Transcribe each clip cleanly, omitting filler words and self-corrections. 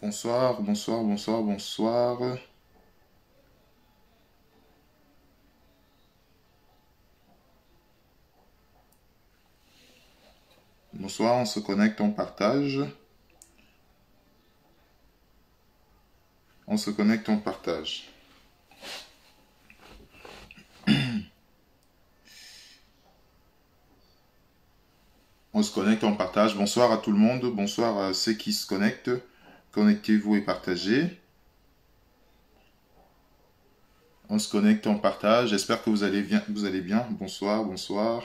Bonsoir, bonsoir, bonsoir, bonsoir. Bonsoir, on se connecte, on partage. On se connecte, on partage. On se connecte, on partage. Bonsoir à tout le monde, bonsoir à ceux qui se connectent. Connectez-vous et partagez. On se connecte, on partage. J'espère que vous allez bien. Vous allez bien. Bonsoir, bonsoir.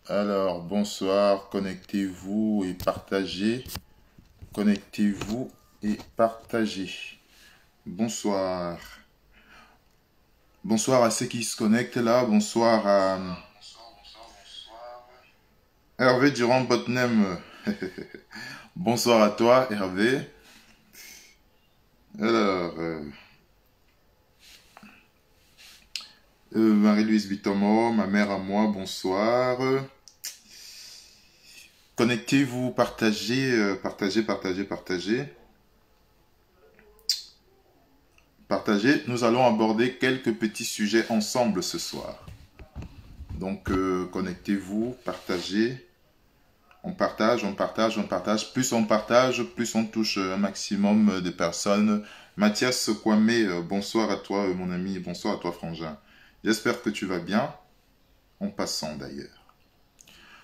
Alors, bonsoir. Connectez-vous et partagez. Connectez-vous et partagez. Bonsoir. Bonsoir à ceux qui se connectent là. Bonsoir à Hervé Durand Botnem. Bonsoir à toi, Hervé. Alors, Marie-Louise Bitomo, ma mère à moi, bonsoir. Connectez-vous, partagez, partagez, partagez, partagez. Partagez, nous allons aborder quelques petits sujets ensemble ce soir. Donc, connectez-vous, partagez. On partage, on partage, on partage. Plus on partage, plus on touche un maximum de personnes. Mathias Kwame, bonsoir à toi, mon ami. Bonsoir à toi, Frangin. J'espère que tu vas bien, en passant d'ailleurs.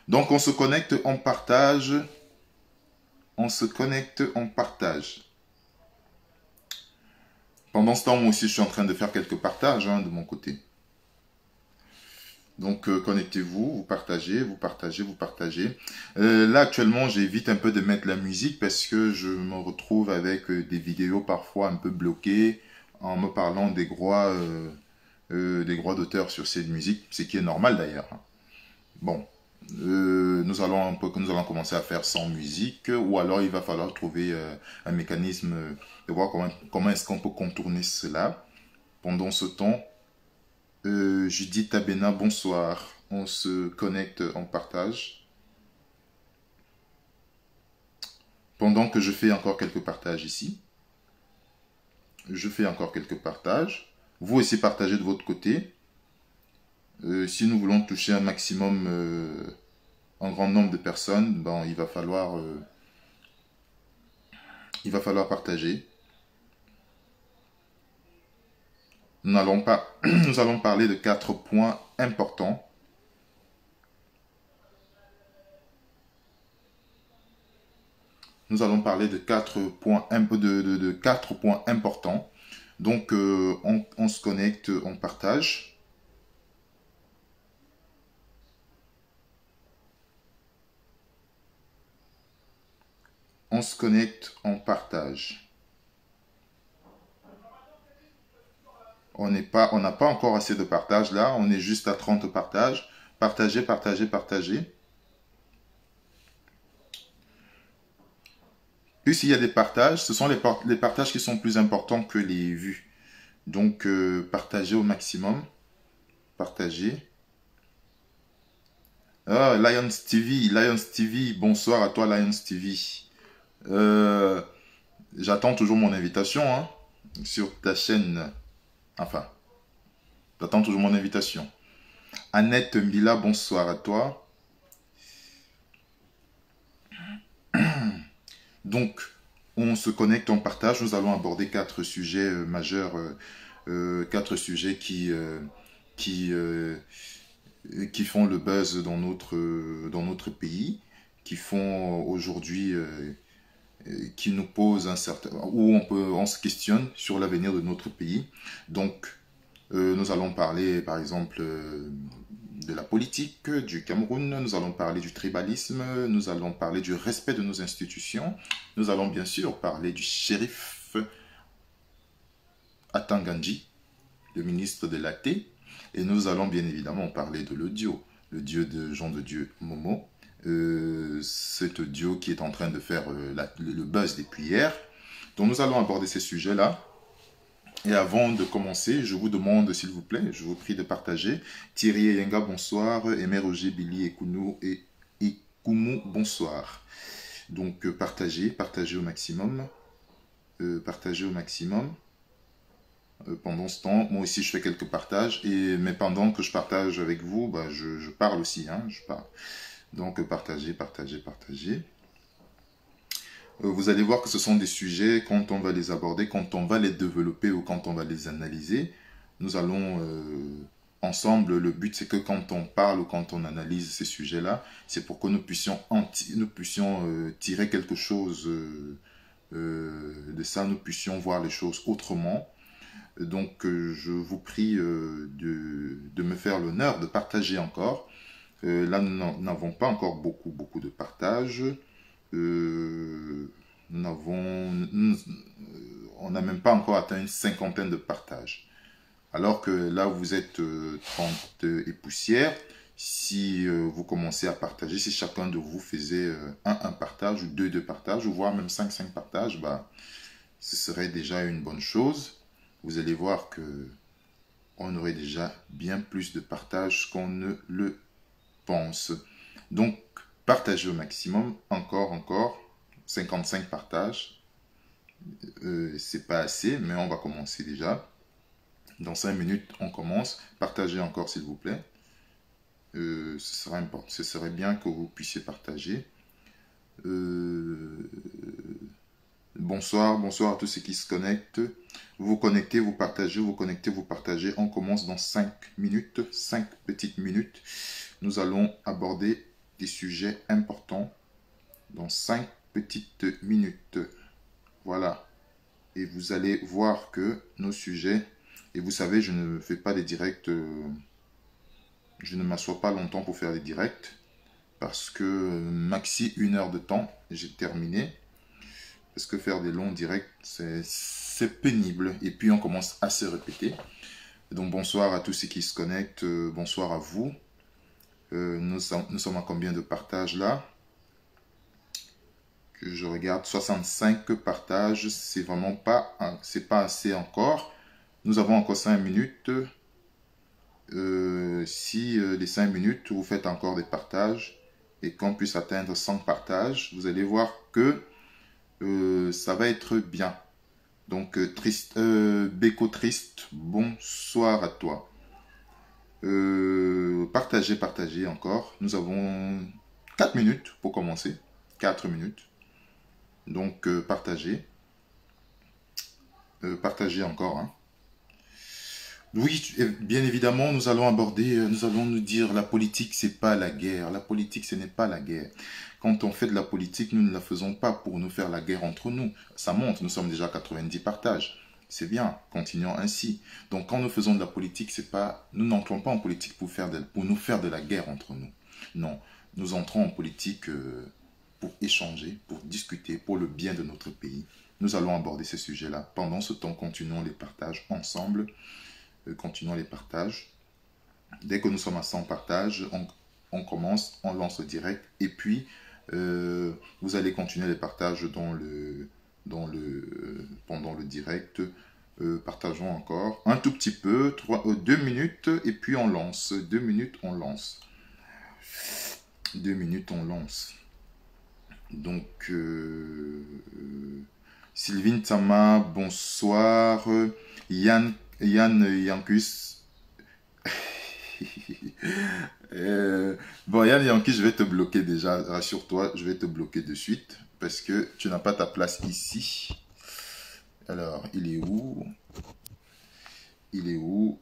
Donc, on se connecte, on partage. On se connecte, on partage. Pendant ce temps, moi aussi, je suis en train de faire quelques partages de mon côté. Donc, connectez-vous, vous partagez, vous partagez, vous partagez. Là, actuellement, j'évite un peu de mettre la musique parce que je me retrouve avec des vidéos parfois un peu bloquées en me parlant des droits d'auteur sur cette musique, ce qui est normal d'ailleurs. Bon, nous allons commencer à faire sans musique ou alors il va falloir trouver un mécanisme de voir comment est-ce qu'on peut contourner cela. Pendant ce temps, Judith Abena, bonsoir. On se connecte, on partage. Pendant que je fais encore quelques partages ici. Je fais encore quelques partages. Vous aussi partagez de votre côté. Si nous voulons toucher un maximum, un grand nombre de personnes, bon, il va falloir partager. Nous allons parler de 4 points importants. Nous allons parler de 4 points, de 4 points importants. Donc, on se connecte, on partage. On se connecte, on partage. On n'a pas encore assez de partage là. On est juste à 30 partages. Partagez, partagez, partagez. Puis s'il y a des partages, ce sont les partages qui sont plus importants que les vues. Donc, partagez au maximum. Partagez. Ah, Lions TV, bonsoir à toi Lions TV. J'attends toujours mon invitation sur ta chaîne. Enfin, j'attends toujours mon invitation. Annette Mbila, bonsoir à toi. Donc, on se connecte, on partage. Nous allons aborder 4 sujets majeurs, 4 sujets qui font le buzz dans notre pays, qui font aujourd'hui, qui nous posent où on se questionne sur l'avenir de notre pays. Donc, nous allons parler, par exemple, de la politique du Cameroun, nous allons parler du tribalisme, nous allons parler du respect de nos institutions, nous allons bien sûr parler du shérif Atanganji, le ministre de l'AT, et nous allons bien évidemment parler de l'audio, le dieu de Jean de Dieu Momo, cet audio qui est en train de faire le buzz depuis hier. Donc nous allons aborder ces sujets-là. Et avant de commencer, je vous demande, s'il vous plaît, je vous prie de partager. Thierry Yenga, bonsoir. Aimé Roger, Billy Ekounou et Ikoumou, bonsoir. Donc, partagez au maximum. Partagez au maximum. Pendant ce temps, moi aussi, je fais quelques partages. Mais pendant que je partage avec vous, bah, je parle aussi. Hein, je parle. Donc, partagez. Vous allez voir que ce sont des sujets, quand on va les aborder, quand on va les développer ou quand on va les analyser, nous allons ensemble, le but c'est que quand on parle ou quand on analyse ces sujets-là, c'est pour que nous puissions tirer quelque chose de ça, nous puissions voir les choses autrement. Donc je vous prie de me faire l'honneur de partager encore. Là, nous n'avons pas encore beaucoup de partage. On n'a même pas encore atteint une cinquantaine de partages. Alors que là, vous êtes 30 et poussière. Si vous commencez à partager, si chacun de vous faisait un partage ou deux partages, ou voire même 5 partages, bah, ce serait déjà une bonne chose. Vous allez voir que on aurait déjà bien plus de partages qu'on ne le pense. Donc, partagez au maximum, encore, 55 partages. C'est pas assez, mais on va commencer déjà. Dans 5 minutes, on commence. Partagez encore, s'il vous plaît. Ce serait important. Ce serait bien que vous puissiez partager. Bonsoir à tous ceux qui se connectent. Vous vous connectez, vous partagez, vous connectez, vous partagez. On commence dans 5 minutes, 5 petites minutes. Nous allons aborder des sujets importants dans 5 petites minutes. Voilà. Et vous allez voir que nos sujets, et vous savez, je ne fais pas des directs, je ne m'assois pas longtemps pour faire des directs, parce que maxi 1 heure de temps, j'ai terminé. Parce que faire des longs directs, c'est pénible. Et puis on commence à se répéter. Donc bonsoir à tous ceux qui se connectent, bonsoir à vous. Nous sommes à combien de partages là? Que je regarde, 65 partages, c'est vraiment pas, c'est pas assez encore. Nous avons encore 5 minutes. Si les 5 minutes, vous faites encore des partages et qu'on puisse atteindre 100 partages, vous allez voir que ça va être bien. Donc, Beko Triste, bonsoir à toi. Partagez encore. Nous avons 4 minutes pour commencer. 4 minutes. Donc, partagez. Partagez encore. Hein. Oui, bien évidemment, nous allons aborder, nous allons nous dire la politique, c'est pas la guerre. La politique, ce n'est pas la guerre. Quand on fait de la politique, nous ne la faisons pas pour nous faire la guerre entre nous. Ça monte, nous sommes déjà à 90 partages. C'est bien, continuons ainsi. Donc quand nous faisons de la politique, c'est pas, nous n'entrons pas en politique pour nous faire de la guerre entre nous. Non, nous entrons en politique pour échanger, pour discuter, pour le bien de notre pays. Nous allons aborder ces sujets-là. Pendant ce temps, continuons les partages ensemble. Continuons les partages. Dès que nous sommes à 100 partages, on commence, on lance le direct. Et puis, vous allez continuer les partages pendant le direct. Partageons encore un tout petit peu, 2 minutes, et puis on lance. 2 minutes, on lance. 2 minutes, on lance. Donc, Sylvine Tama, bonsoir. Yann Yankus. Bon, Yann Yankus, je vais te bloquer déjà. Rassure-toi, je vais te bloquer de suite. Parce que tu n'as pas ta place ici. Alors, il est où? Il est où?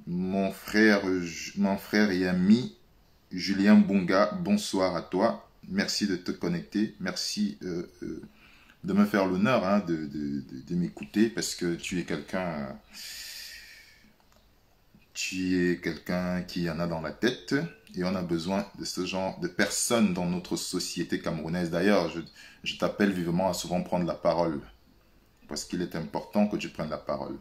Mon frère et ami Julien Bunga, bonsoir à toi. Merci de te connecter. Merci de me faire l'honneur hein, de m'écouter parce que tu es quelqu'un qui en a dans la tête et on a besoin de ce genre de personnes dans notre société camerounaise. D'ailleurs, je t'appelle vivement à souvent prendre la parole parce qu'il est important que tu prennes la parole.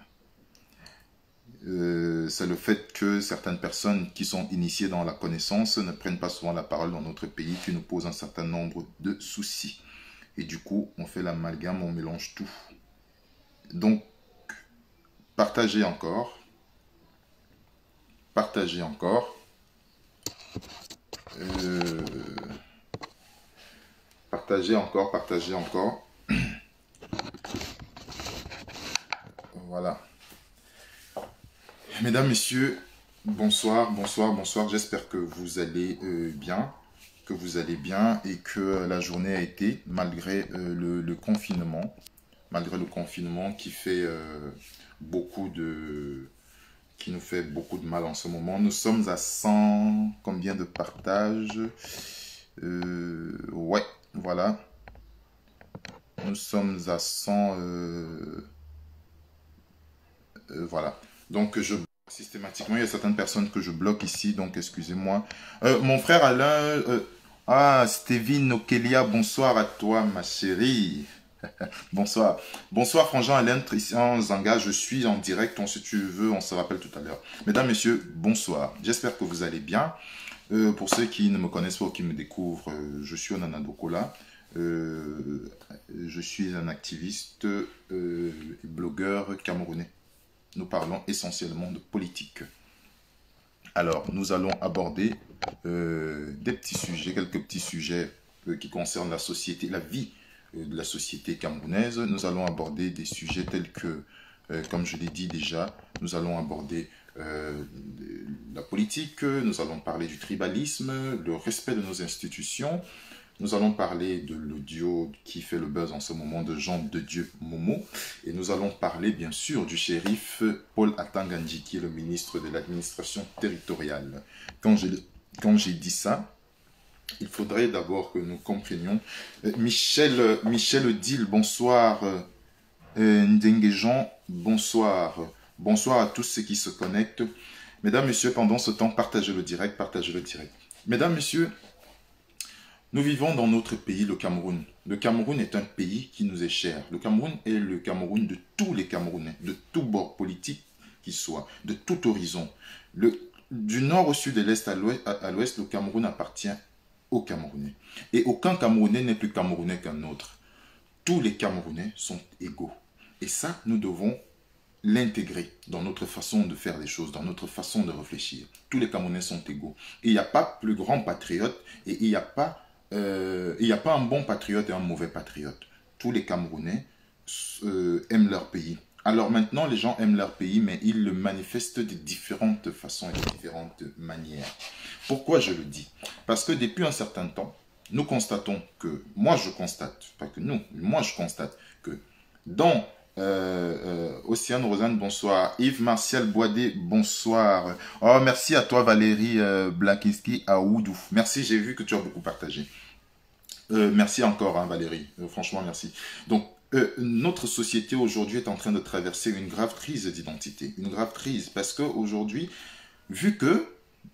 C'est le fait que certaines personnes qui sont initiées dans la connaissance ne prennent pas souvent la parole dans notre pays qui nous pose un certain nombre de soucis. Et du coup, on fait l'amalgame, on mélange tout. Donc, partagez encore. Partagez encore. Partagez encore, partagez encore. Voilà. Mesdames, messieurs, bonsoir, bonsoir, bonsoir. J'espère que vous allez bien, et que la journée a été, malgré le confinement, qui fait qui nous fait beaucoup de mal en ce moment. Nous sommes à 100, combien de partages? Ouais, voilà. Nous sommes à 100, voilà. Donc, systématiquement, il y a certaines personnes que je bloque ici, donc excusez-moi. Mon frère Alain, Stéphine Okelia, bonsoir à toi, ma chérie. Bonsoir. Bonsoir, Frangin Alain, Tristan Zanga, je suis en direct, si tu veux, on se rappelle tout à l'heure. Mesdames, messieurs, bonsoir. J'espère que vous allez bien. Pour ceux qui ne me connaissent pas ou qui me découvrent, je suis Onana Dokola. Je suis un activiste, blogueur camerounais. Nous parlons essentiellement de politique. Alors, nous allons aborder des petits sujets, quelques petits sujets qui concernent la société, la vie de la société camerounaise. Nous allons aborder des sujets tels que, comme je l'ai dit déjà, nous allons aborder la politique, nous allons parler du tribalisme, le respect de nos institutions. Nous allons parler de l'audio qui fait le buzz en ce moment de Jean de Dieu Momo. Et nous allons parler bien sûr du shérif Paul Atangandji, qui est le ministre de l'administration territoriale. Quand j'ai dit ça, il faudrait d'abord que nous comprenions. Michel Odile, bonsoir. Ndengue Jean, bonsoir. Bonsoir à tous ceux qui se connectent. Mesdames, messieurs, pendant ce temps, partagez le direct, partagez le direct. Mesdames, messieurs, nous vivons dans notre pays, le Cameroun. Le Cameroun est un pays qui nous est cher. Le Cameroun est le Cameroun de tous les Camerounais, de tout bord politique qu'il soit, de tout horizon. Du nord au sud, de l'est à l'ouest, le Cameroun appartient aux Camerounais. Et aucun Camerounais n'est plus Camerounais qu'un autre. Tous les Camerounais sont égaux. Et ça, nous devons l'intégrer dans notre façon de faire les choses, dans notre façon de réfléchir. Tous les Camerounais sont égaux. Et il n'y a pas plus grand patriote et il n'y a pas un bon patriote et un mauvais patriote. Tous les Camerounais aiment leur pays. Alors maintenant, les gens aiment leur pays, mais ils le manifestent de différentes façons et de différentes manières. Pourquoi je le dis? Parce que depuis un certain temps, nous constatons que, moi je constate que dans Océane Rosanne, bonsoir. Yves Martial Boisdé, bonsoir. Oh, merci à toi Valérie Blakinski à Oudou. Merci, j'ai vu que tu as beaucoup partagé. Merci encore, hein, Valérie. Franchement, merci. Donc, notre société aujourd'hui est en train de traverser une grave crise d'identité. Une grave crise parce qu'aujourd'hui, vu que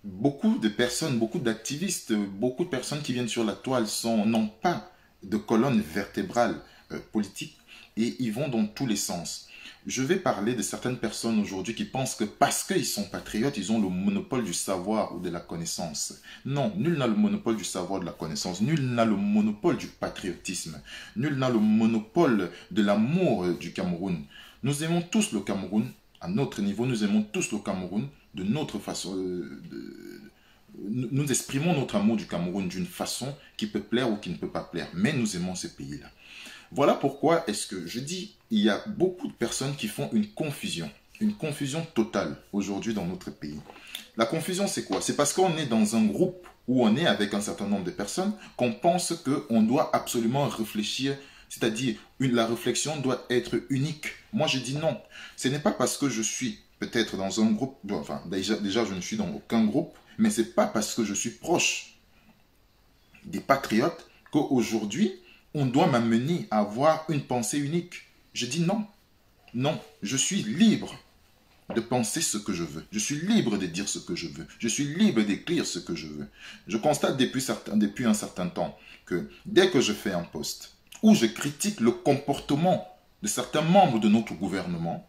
beaucoup de personnes, beaucoup d'activistes, beaucoup de personnes qui viennent sur la toile n'ont pas de colonne vertébrale politique et ils vont dans tous les sens. Je vais parler de certaines personnes aujourd'hui qui pensent que parce qu'ils sont patriotes, ils ont le monopole du savoir ou de la connaissance. Non, nul n'a le monopole du savoir ou de la connaissance. Nul n'a le monopole du patriotisme. Nul n'a le monopole de l'amour du Cameroun. Nous aimons tous le Cameroun. À notre niveau, nous aimons tous le Cameroun de notre façon. Nous exprimons notre amour du Cameroun d'une façon qui peut plaire ou qui ne peut pas plaire. Mais nous aimons ce pays-là. Voilà pourquoi est-ce que je dis, il y a beaucoup de personnes qui font une confusion totale aujourd'hui dans notre pays. La confusion, c'est quoi? C'est parce qu'on est dans un groupe où on est avec un certain nombre de personnes qu'on pense qu'on doit absolument réfléchir, c'est-à-dire la réflexion doit être unique. Moi, je dis non. Ce n'est pas parce que je suis peut-être dans un groupe, enfin déjà je ne suis dans aucun groupe, mais ce n'est pas parce que je suis proche des patriotes qu'aujourd'hui, on doit m'amener à avoir une pensée unique. Je dis non. Non, je suis libre de penser ce que je veux. Je suis libre de dire ce que je veux. Je suis libre d'écrire ce que je veux. Je constate depuis un certain temps que dès que je fais un post où je critique le comportement de certains membres de notre gouvernement,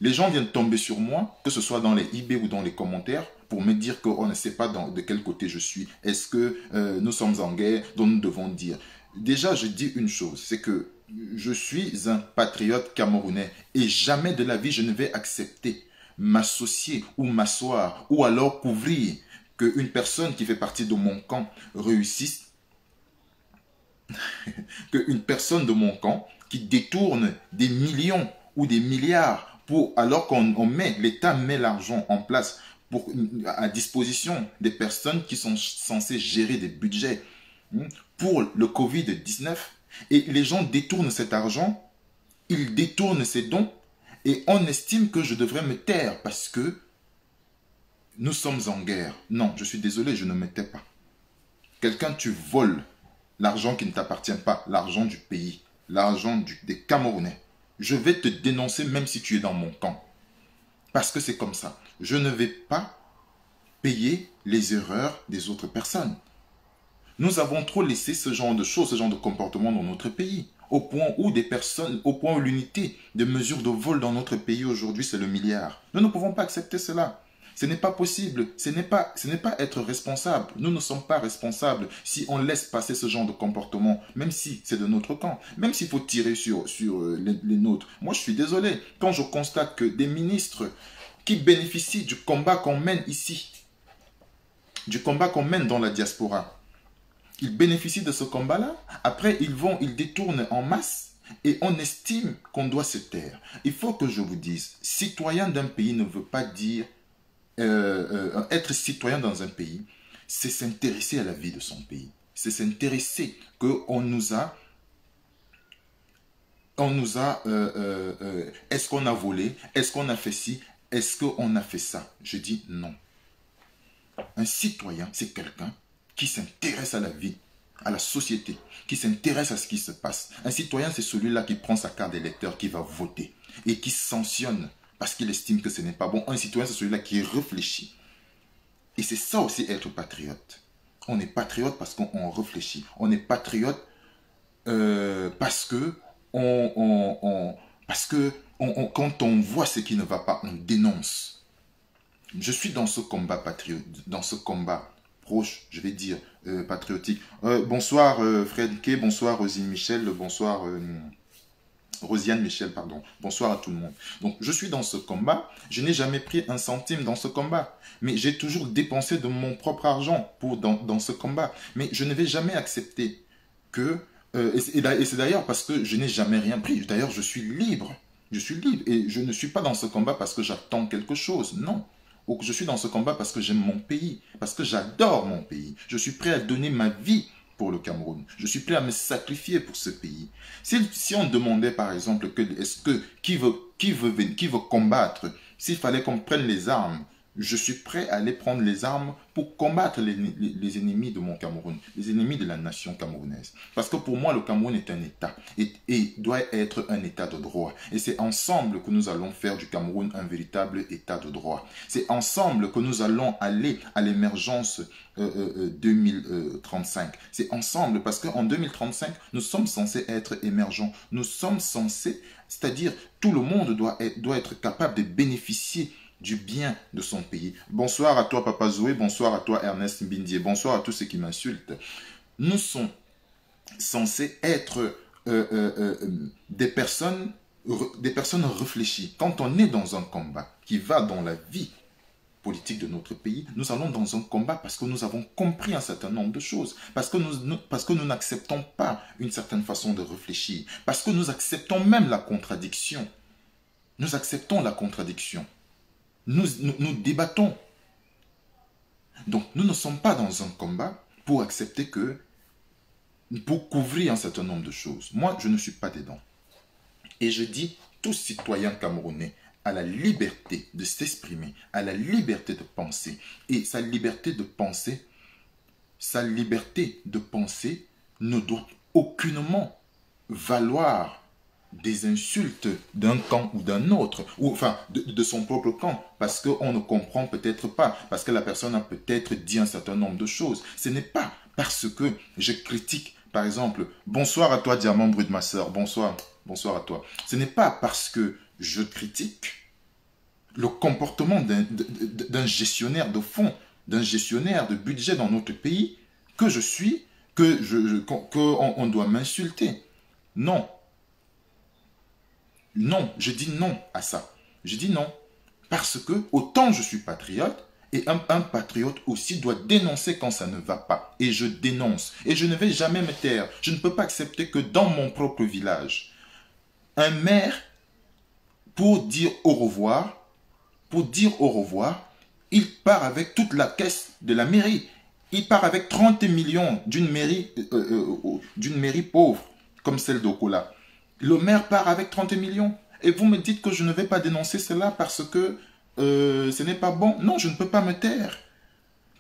les gens viennent tomber sur moi, que ce soit dans les IB ou dans les commentaires, pour me dire qu'on ne sait pas de quel côté je suis. Est-ce que nous sommes en guerre, dont nous devons dire? Déjà, je dis une chose, c'est que je suis un patriote camerounais et jamais de la vie je ne vais accepter m'associer ou m'asseoir ou alors couvrir qu'une personne qui fait partie de mon camp réussisse, qu'une personne de mon camp qui détourne des millions ou des milliards pour, alors qu'on met, l'État met l'argent en place pour, à disposition des personnes qui sont censées gérer des budgets pour le Covid-19 et les gens détournent cet argent, ils détournent ces dons et on estime que je devrais me taire parce que nous sommes en guerre. Non, je suis désolé, je ne me tais pas. Quelqu'un, tu voles l'argent qui ne t'appartient pas, l'argent du pays, l'argent des Camerounais. Je vais te dénoncer même si tu es dans mon camp. Parce que c'est comme ça. Je ne vais pas payer les erreurs des autres personnes. Nous avons trop laissé ce genre de choses, ce genre de comportement dans notre pays. Au point où des personnes, au point où l'unité de mesure de vol dans notre pays aujourd'hui, c'est le milliard. Nous ne pouvons pas accepter cela. Ce n'est pas possible, ce n'est pas être responsable. Nous ne sommes pas responsables si on laisse passer ce genre de comportement, même si c'est de notre camp, même s'il faut tirer sur les nôtres. Moi, je suis désolé, quand je constate que des ministres qui bénéficient du combat qu'on mène ici, du combat qu'on mène dans la diaspora, ils bénéficient de ce combat-là, après ils détournent en masse et on estime qu'on doit se taire. Il faut que je vous dise, citoyen d'un pays ne veut pas dire être citoyen dans un pays, c'est s'intéresser à la vie de son pays. C'est s'intéresser qu'on nous a... est-ce qu'on a volé? Est-ce qu'on a fait ci? Est-ce qu'on a fait ça? Je dis non. Un citoyen, c'est quelqu'un qui s'intéresse à la vie, à la société, qui s'intéresse à ce qui se passe. Un citoyen, c'est celui-là qui prend sa carte d'électeur, qui va voter et qui sanctionne parce qu'il estime que ce n'est pas bon. Un citoyen, c'est celui-là qui réfléchit. Et c'est ça aussi être patriote. On est patriote parce qu'on réfléchit. On est patriote parce que, quand on voit ce qui ne va pas, on dénonce. Je suis dans ce combat patriote, dans ce combat proche, je vais dire, patriotique. Bonsoir Fred Kay, bonsoir Rosine Michel, bonsoir... Rosiane Michel, pardon. Bonsoir à tout le monde. Donc, je suis dans ce combat. Je n'ai jamais pris un centime dans ce combat. Mais j'ai toujours dépensé de mon propre argent dans ce combat. Mais je ne vais jamais accepter que... et c'est d'ailleurs parce que je n'ai jamais rien pris. D'ailleurs, je suis libre. Je suis libre. Et je ne suis pas dans ce combat parce que j'attends quelque chose. Non. Ou que je suis dans ce combat parce que j'aime mon pays. Parce que j'adore mon pays. Je suis prêt à donner ma vie pour le Cameroun. Je suis prêt à me sacrifier pour ce pays. Si on demandait par exemple qui veut combattre, s'il fallait qu'on prenne les armes, je suis prêt à aller prendre les armes pour combattre les ennemis de mon Cameroun, les ennemis de la nation camerounaise. Parce que pour moi, le Cameroun est un État et doit être un État de droit. Et c'est ensemble que nous allons faire du Cameroun un véritable État de droit. C'est ensemble que nous allons aller à l'émergence 2035. C'est ensemble parce qu'en 2035, nous sommes censés être émergents. Nous sommes censés, c'est-à-dire tout le monde doit être capable de bénéficier du bien de son pays. Bonsoir à toi Papa Zoé, bonsoir à toi Ernest Mbindier, bonsoir à tous ceux qui m'insultent. Nous sommes censés être des personnes réfléchies. Quand on est dans un combat qui va dans la vie politique de notre pays, nous allons dans un combat parce que nous avons compris un certain nombre de choses, parce que nous n'acceptons pas une certaine façon de réfléchir, parce que nous acceptons même la contradiction. Nous acceptons la contradiction. Nous débattons. Donc, nous ne sommes pas dans un combat pour accepter pour couvrir un certain nombre de choses. Moi, je ne suis pas dedans. Et je dis, tout citoyen camerounais a la liberté de s'exprimer, a la liberté de penser. Et sa liberté de penser ne doit aucunement valoir des insultes d'un camp ou d'un autre, ou enfin de son propre camp, parce qu'on ne comprend peut-être pas, parce que la personne a peut-être dit un certain nombre de choses. Ce n'est pas parce que je critique, par exemple, bonsoir à toi Diamant Brut, ma soeur, bonsoir à toi. Ce n'est pas parce que je critique le comportement d'un gestionnaire de fonds, d'un gestionnaire de budget dans notre pays, qu'on doit m'insulter. Non. Non, je dis non à ça. Je dis non. Parce que autant je suis patriote, et un patriote aussi doit dénoncer quand ça ne va pas. Et je dénonce. Et je ne vais jamais me taire. Je ne peux pas accepter que dans mon propre village, un maire, pour dire au revoir, il part avec toute la caisse de la mairie. Il part avec 30 millions d'une mairie pauvre, comme celle d'Okola. Le maire part avec 30 millions. Et vous me dites que je ne vais pas dénoncer cela parce que ce n'est pas bon. Non, je ne peux pas me taire.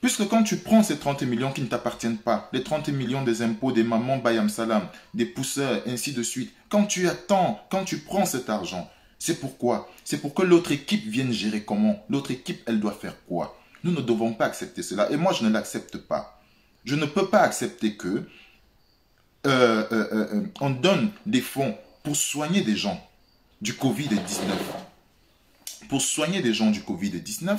Puisque quand tu prends ces 30 millions qui ne t'appartiennent pas, les 30 millions des impôts des mamans Bayam Salam, des pousseurs, ainsi de suite, quand tu attends, quand tu prends cet argent, c'est pourquoi? C'est pour que l'autre équipe vienne gérer comment? L'autre équipe, elle doit faire quoi? Nous ne devons pas accepter cela. Et moi, je ne l'accepte pas. Je ne peux pas accepter que on donne des fonds pour soigner des gens du Covid-19. Pour soigner des gens du Covid-19.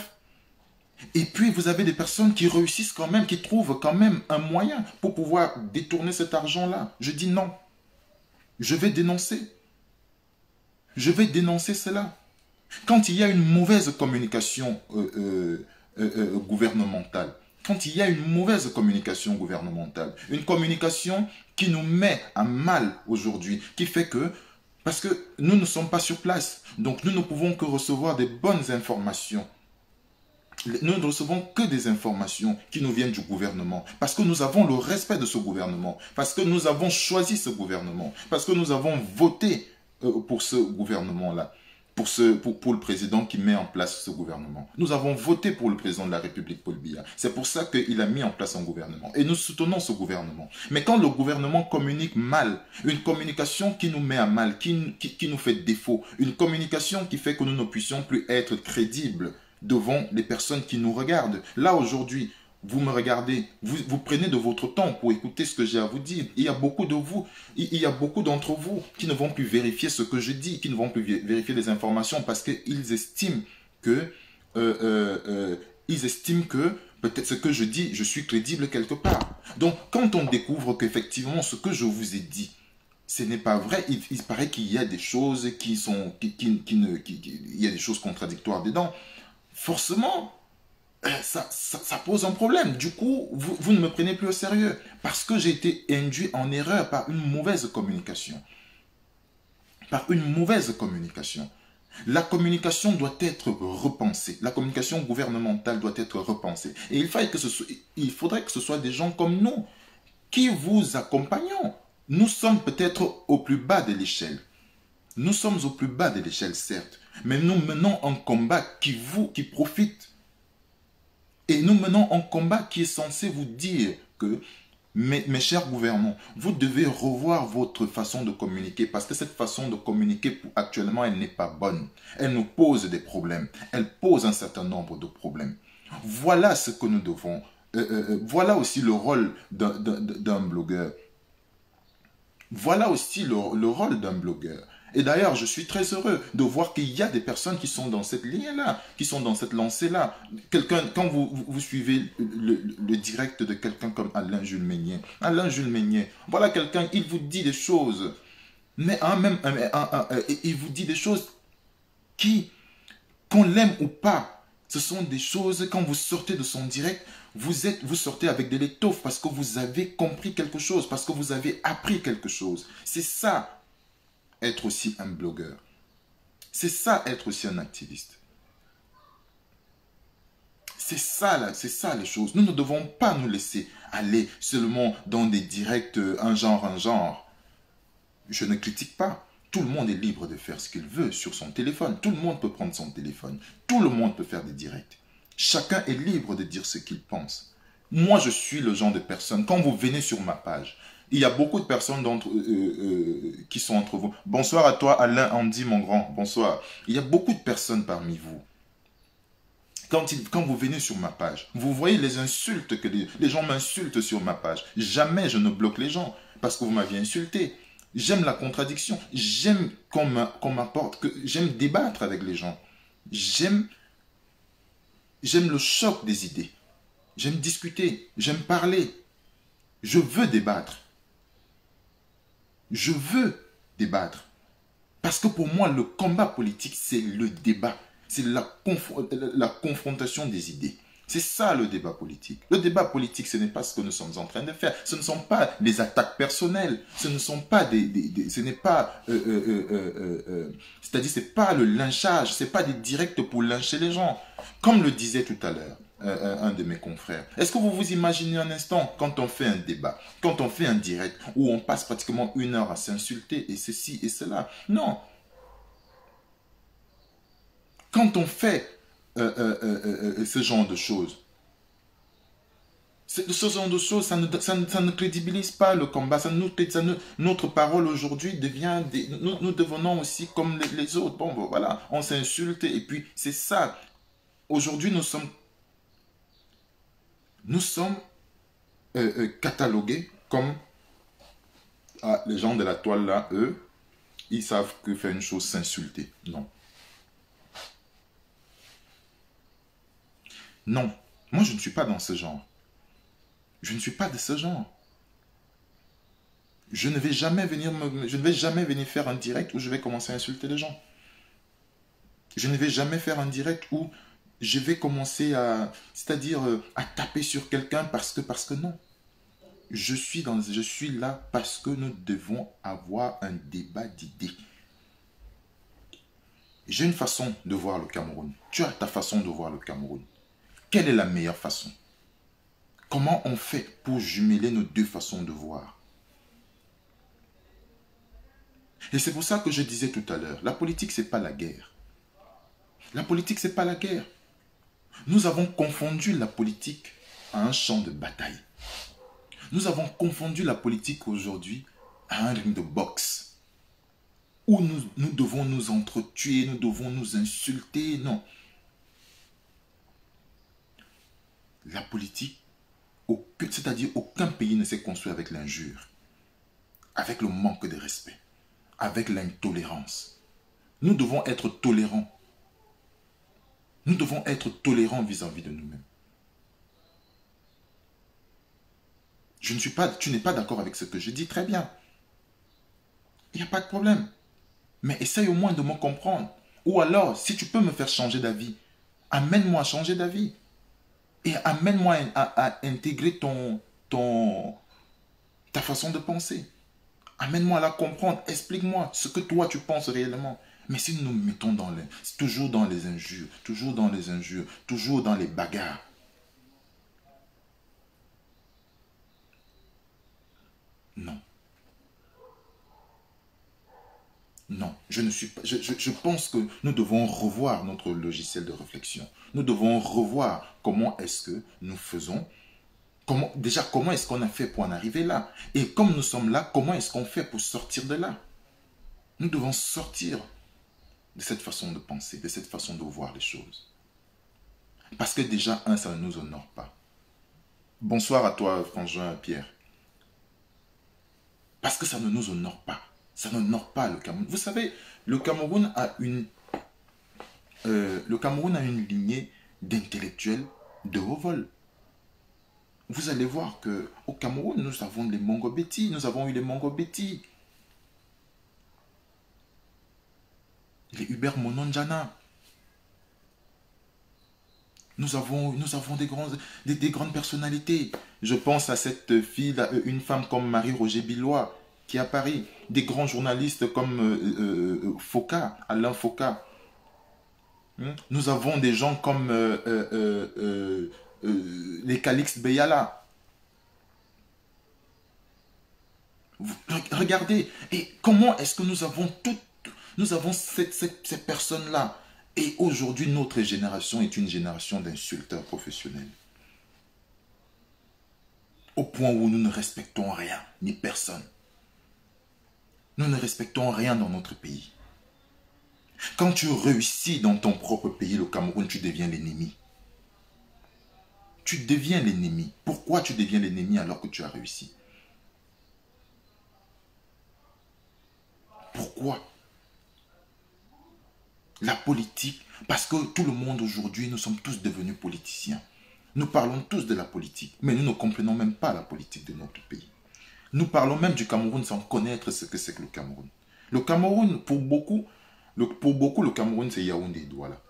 Et puis, vous avez des personnes qui réussissent quand même, qui trouvent quand même un moyen pour pouvoir détourner cet argent-là. Je dis non. Je vais dénoncer. Je vais dénoncer cela. Quand il y a une mauvaise communication gouvernementale, quand il y a une mauvaise communication gouvernementale, une communication qui nous met à mal aujourd'hui, qui fait que, parce que nous ne sommes pas sur place, donc nous ne pouvons que recevoir des bonnes informations. Nous ne recevons que des informations qui nous viennent du gouvernement. Parce que nous avons le respect de ce gouvernement. Parce que nous avons choisi ce gouvernement. Parce que nous avons voté pour ce gouvernement-là. Pour le président qui met en place ce gouvernement. Nous avons voté pour le président de la République, Paul Biya. C'est pour ça qu'il a mis en place un gouvernement. Et nous soutenons ce gouvernement. Mais quand le gouvernement communique mal, une communication qui nous met à mal, qui nous fait défaut, une communication qui fait que nous ne puissions plus être crédibles devant les personnes qui nous regardent. Là, aujourd'hui, vous me regardez, vous prenez de votre temps pour écouter ce que j'ai à vous dire. Il y a beaucoup de vous, il y a beaucoup d'entre vous qui ne vont plus vérifier ce que je dis, qui ne vont plus vérifier les informations parce qu'ils estiment que, peut-être ce que je dis, je suis crédible quelque part. Donc, quand on découvre qu'effectivement ce que je vous ai dit, ce n'est pas vrai, il paraît qu'il y a des choses il y a des choses contradictoires dedans. Forcément, ça pose un problème. Du coup, vous ne me prenez plus au sérieux parce que j'ai été induit en erreur par une mauvaise communication. Par une mauvaise communication. La communication doit être repensée. La communication gouvernementale doit être repensée. Et il faudrait que ce soit des gens comme nous qui vous accompagnons. Nous sommes peut-être au plus bas de l'échelle. Nous sommes au plus bas de l'échelle, certes. Mais nous menons un combat qui profite. Et nous menons un combat qui est censé vous dire que, mes chers gouvernants, vous devez revoir votre façon de communiquer parce que cette façon de communiquer, actuellement, elle n'est pas bonne. Elle nous pose des problèmes. Elle pose un certain nombre de problèmes. Voilà ce que nous devons. Voilà aussi le rôle d'un blogueur. Voilà aussi le rôle d'un blogueur. Et d'ailleurs, je suis très heureux de voir qu'il y a des personnes qui sont dans cette ligne-là, qui sont dans cette lancée-là. Quand vous suivez le direct de quelqu'un comme Alain Jules Meignet, voilà quelqu'un, il vous dit des choses, mais il vous dit des choses qu'on l'aime ou pas, ce sont des choses, quand vous sortez de son direct, vous sortez avec de l'étoffe parce que vous avez compris quelque chose, parce que vous avez appris quelque chose. C'est ça, être aussi un blogueur. C'est ça, être aussi un activiste. C'est ça les choses. Nous ne devons pas nous laisser aller seulement dans des directs, un genre. Je ne critique pas. Tout le monde est libre de faire ce qu'il veut sur son téléphone. Tout le monde peut prendre son téléphone. Tout le monde peut faire des directs. Chacun est libre de dire ce qu'il pense. Moi, je suis le genre de personne, quand vous venez sur ma page, il y a beaucoup de personnes qui sont entre vous. Bonsoir à toi, Alain Andy, mon grand. Bonsoir. Il y a beaucoup de personnes parmi vous. Quand vous venez sur ma page, vous voyez les insultes que les gens m'insultent sur ma page. Jamais je ne bloque les gens parce que vous m'aviez insulté. J'aime la contradiction. J'aime qu'on m'apporte, j'aime débattre avec les gens. J'aime le choc des idées. J'aime discuter. J'aime parler. Je veux débattre. Je veux débattre. Parce que pour moi, le combat politique, c'est le débat. C'est la confrontation des idées. C'est ça le débat politique. Le débat politique, ce n'est pas ce que nous sommes en train de faire. Ce ne sont pas des attaques personnelles. Ce ne sont pas ce n'est pas, c'est-à-dire, c'est pas le lynchage. C'est pas des directs pour lyncher les gens. Comme le disait tout à l'heure un de mes confrères. Est-ce que vous vous imaginez un instant quand on fait un débat, quand on fait un direct où on passe pratiquement 1 heure à s'insulter et ceci et cela? Non. Quand on fait ce genre de choses, ce genre de choses, ça ne crédibilise pas le combat. Notre parole aujourd'hui devient... nous devenons aussi comme les autres. Bon, voilà, on s'insulte et puis c'est ça. Aujourd'hui, nous sommes catalogués comme les gens de la toile là, eux, ils savent que faire une chose, s'insulter. Non. Non. Moi, je ne suis pas dans ce genre. Je ne suis pas de ce genre. Je ne vais jamais venir faire un direct où je vais commencer à insulter les gens. Je ne vais jamais faire un direct où je vais commencer c'est-à-dire à taper sur quelqu'un parce que non. Je suis là parce que nous devons avoir un débat d'idées. J'ai une façon de voir le Cameroun. Tu as ta façon de voir le Cameroun. Quelle est la meilleure façon? Comment on fait pour jumeler nos deux façons de voir? Et c'est pour ça que je disais tout à l'heure, la politique, ce n'est pas la guerre. La politique, ce n'est pas la guerre. Nous avons confondu la politique à un champ de bataille. Nous avons confondu la politique aujourd'hui à un ring de boxe. Où nous devons nous entretuer, nous devons nous insulter. Non. La politique, c'est-à-dire aucun pays ne s'est construit avec l'injure, avec le manque de respect, avec l'intolérance. Nous devons être tolérants. Nous devons être tolérants vis-à-vis de nous-mêmes. Tu n'es pas d'accord avec ce que je dis, très bien. Il n'y a pas de problème. Mais essaye au moins de me comprendre. Ou alors, si tu peux me faire changer d'avis, amène-moi à changer d'avis. Et amène-moi à intégrer ta façon de penser. Amène-moi à la comprendre. Explique-moi ce que toi tu penses réellement. Mais si nous nous mettons toujours dans les injures, toujours dans les injures, toujours dans les bagarres. Non. Non, je pense que nous devons revoir notre logiciel de réflexion. Nous devons revoir comment est-ce que nous faisons, comment est-ce qu'on a fait pour en arriver là. Et comme nous sommes là, comment est-ce qu'on fait pour sortir de là? Nous devons sortir de cette façon de penser, de cette façon de voir les choses. Parce que déjà, ça ne nous honore pas. Bonsoir à toi, frangin Pierre. Parce que ça ne nous honore pas. Ça n'honore pas le Cameroun. Vous savez, le Cameroun a une lignée d'intellectuels de haut vol. Vous allez voir qu'au Cameroun, nous avons les Mongobeti. Nous avons eu les Mongobeti. Les Hubert Mononjana. Nous avons des grandes personnalités. Je pense à cette fille, une femme comme Marie-Roger Billois, qui est à Paris, des grands journalistes comme Foucault, Alain Foucault. Nous avons des gens comme les Calixte Beyala. Regardez, et comment est-ce que nous avons ces personnes-là? Et aujourd'hui, notre génération est une génération d'insulteurs professionnels. Au point où nous ne respectons rien, ni personne. Nous ne respectons rien dans notre pays. Quand tu réussis dans ton propre pays, le Cameroun, tu deviens l'ennemi. Tu deviens l'ennemi. Pourquoi tu deviens l'ennemi alors que tu as réussi? Pourquoi? La politique, parce que tout le monde aujourd'hui, nous sommes tous devenus politiciens. Nous parlons tous de la politique, mais nous ne comprenons même pas la politique de notre pays. Nous parlons même du Cameroun sans connaître ce que c'est que le Cameroun. Le Cameroun, le Cameroun, c'est Yaoundé et Douala.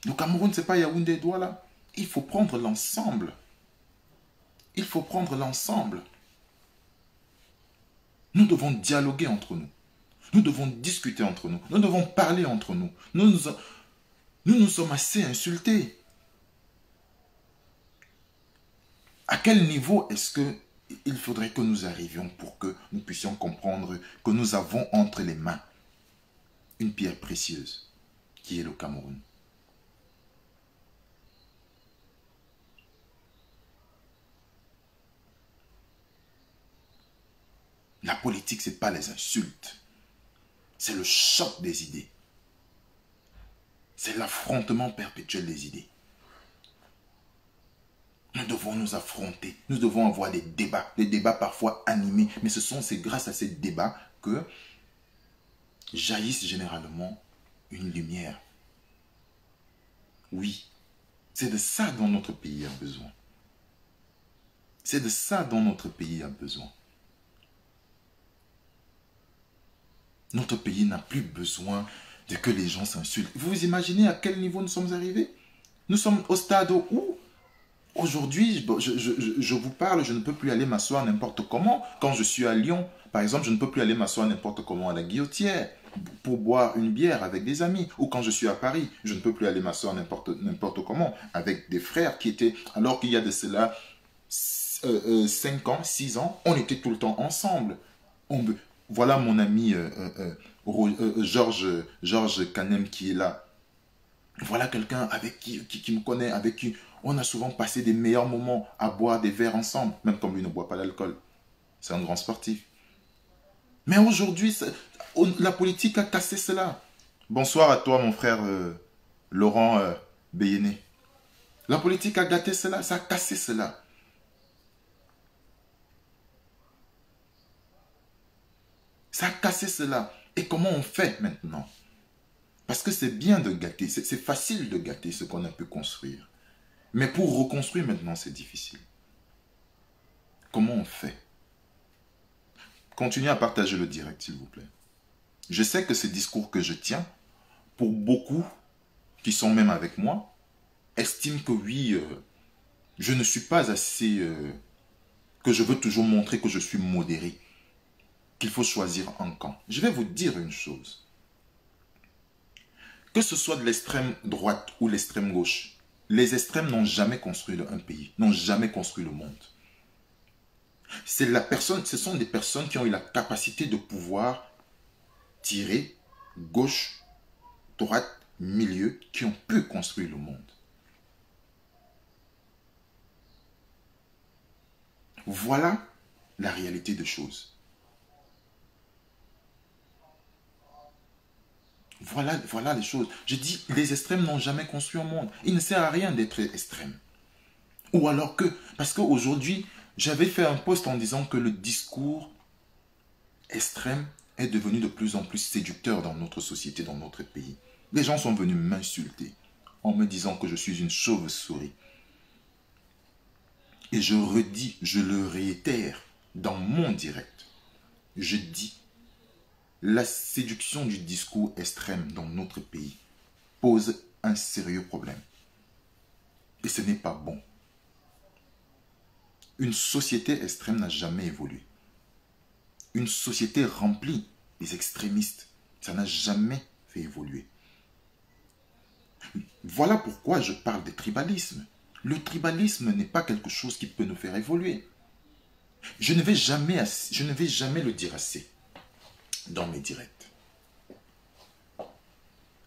Le Cameroun, c'est pas Yaoundé et Douala. Il faut prendre l'ensemble. Il faut prendre l'ensemble. Nous devons dialoguer entre nous. Nous devons discuter entre nous. Nous devons parler entre nous. Nous sommes assez insultés. À quel niveau est-ce qu'il faudrait que nous arrivions pour que nous puissions comprendre que nous avons entre les mains une pierre précieuse qui est le Cameroun? La politique, ce n'est pas les insultes. C'est le choc des idées. C'est l'affrontement perpétuel des idées. Nous devons nous affronter. Nous devons avoir des débats parfois animés. Mais c'est grâce à ces débats que jaillissent généralement une lumière. Oui, c'est de ça dont notre pays a besoin. C'est de ça dont notre pays a besoin. Notre pays n'a plus besoin de que les gens s'insultent. Vous imaginez à quel niveau nous sommes arrivés? Nous sommes au stade où, aujourd'hui, je vous parle, je ne peux plus aller m'asseoir n'importe comment. Quand je suis à Lyon, par exemple, je ne peux plus aller m'asseoir n'importe comment à la Guillotière pour boire une bière avec des amis. Ou quand je suis à Paris, je ne peux plus aller m'asseoir n'importe comment avec des frères qui étaient, alors qu'il y a de cela 5 ans, 6 ans, on était tout le temps ensemble. Voilà mon ami Georges Canem qui est là. Voilà quelqu'un avec qui me connaît, avec qui on a souvent passé des meilleurs moments à boire des verres ensemble, même comme lui ne boit pas d'alcool. C'est un grand sportif. Mais aujourd'hui, la politique a cassé cela. Bonsoir à toi, mon frère Laurent Béyéné. La politique a gâté cela, ça a cassé cela. Ça a cassé cela. Et comment on fait maintenant? Parce que c'est bien de gâter, c'est facile de gâter ce qu'on a pu construire. Mais pour reconstruire maintenant, c'est difficile. Comment on fait? Continuez à partager le direct, s'il vous plaît. Je sais que ces discours que je tiens, pour beaucoup qui sont même avec moi, estiment que oui, je ne suis pas assez... que je veux toujours montrer que je suis modéré. Qu'il faut choisir un camp. Je vais vous dire une chose. Que ce soit de l'extrême droite ou l'extrême gauche, les extrêmes n'ont jamais construit un pays, n'ont jamais construit le monde. Ce sont des personnes qui ont eu la capacité de pouvoir tirer gauche, droite, milieu, qui ont pu construire le monde. Voilà la réalité des choses. Voilà les choses. Je dis, les extrêmes n'ont jamais construit un monde. Il ne sert à rien d'être extrême. Ou alors que, parce qu'aujourd'hui, j'avais fait un post en disant que le discours extrême est devenu de plus en plus séducteur dans notre société, dans notre pays. Les gens sont venus m'insulter en me disant que je suis une chauve-souris. Et je redis, je le réitère dans mon direct. Je dis, la séduction du discours extrême dans notre pays pose un sérieux problème. Et ce n'est pas bon. Une société extrême n'a jamais évolué. Une société remplie des extrémistes, ça n'a jamais fait évoluer. Voilà pourquoi je parle de tribalisme. Le tribalisme n'est pas quelque chose qui peut nous faire évoluer. Je ne vais jamais le dire assez dans mes directs.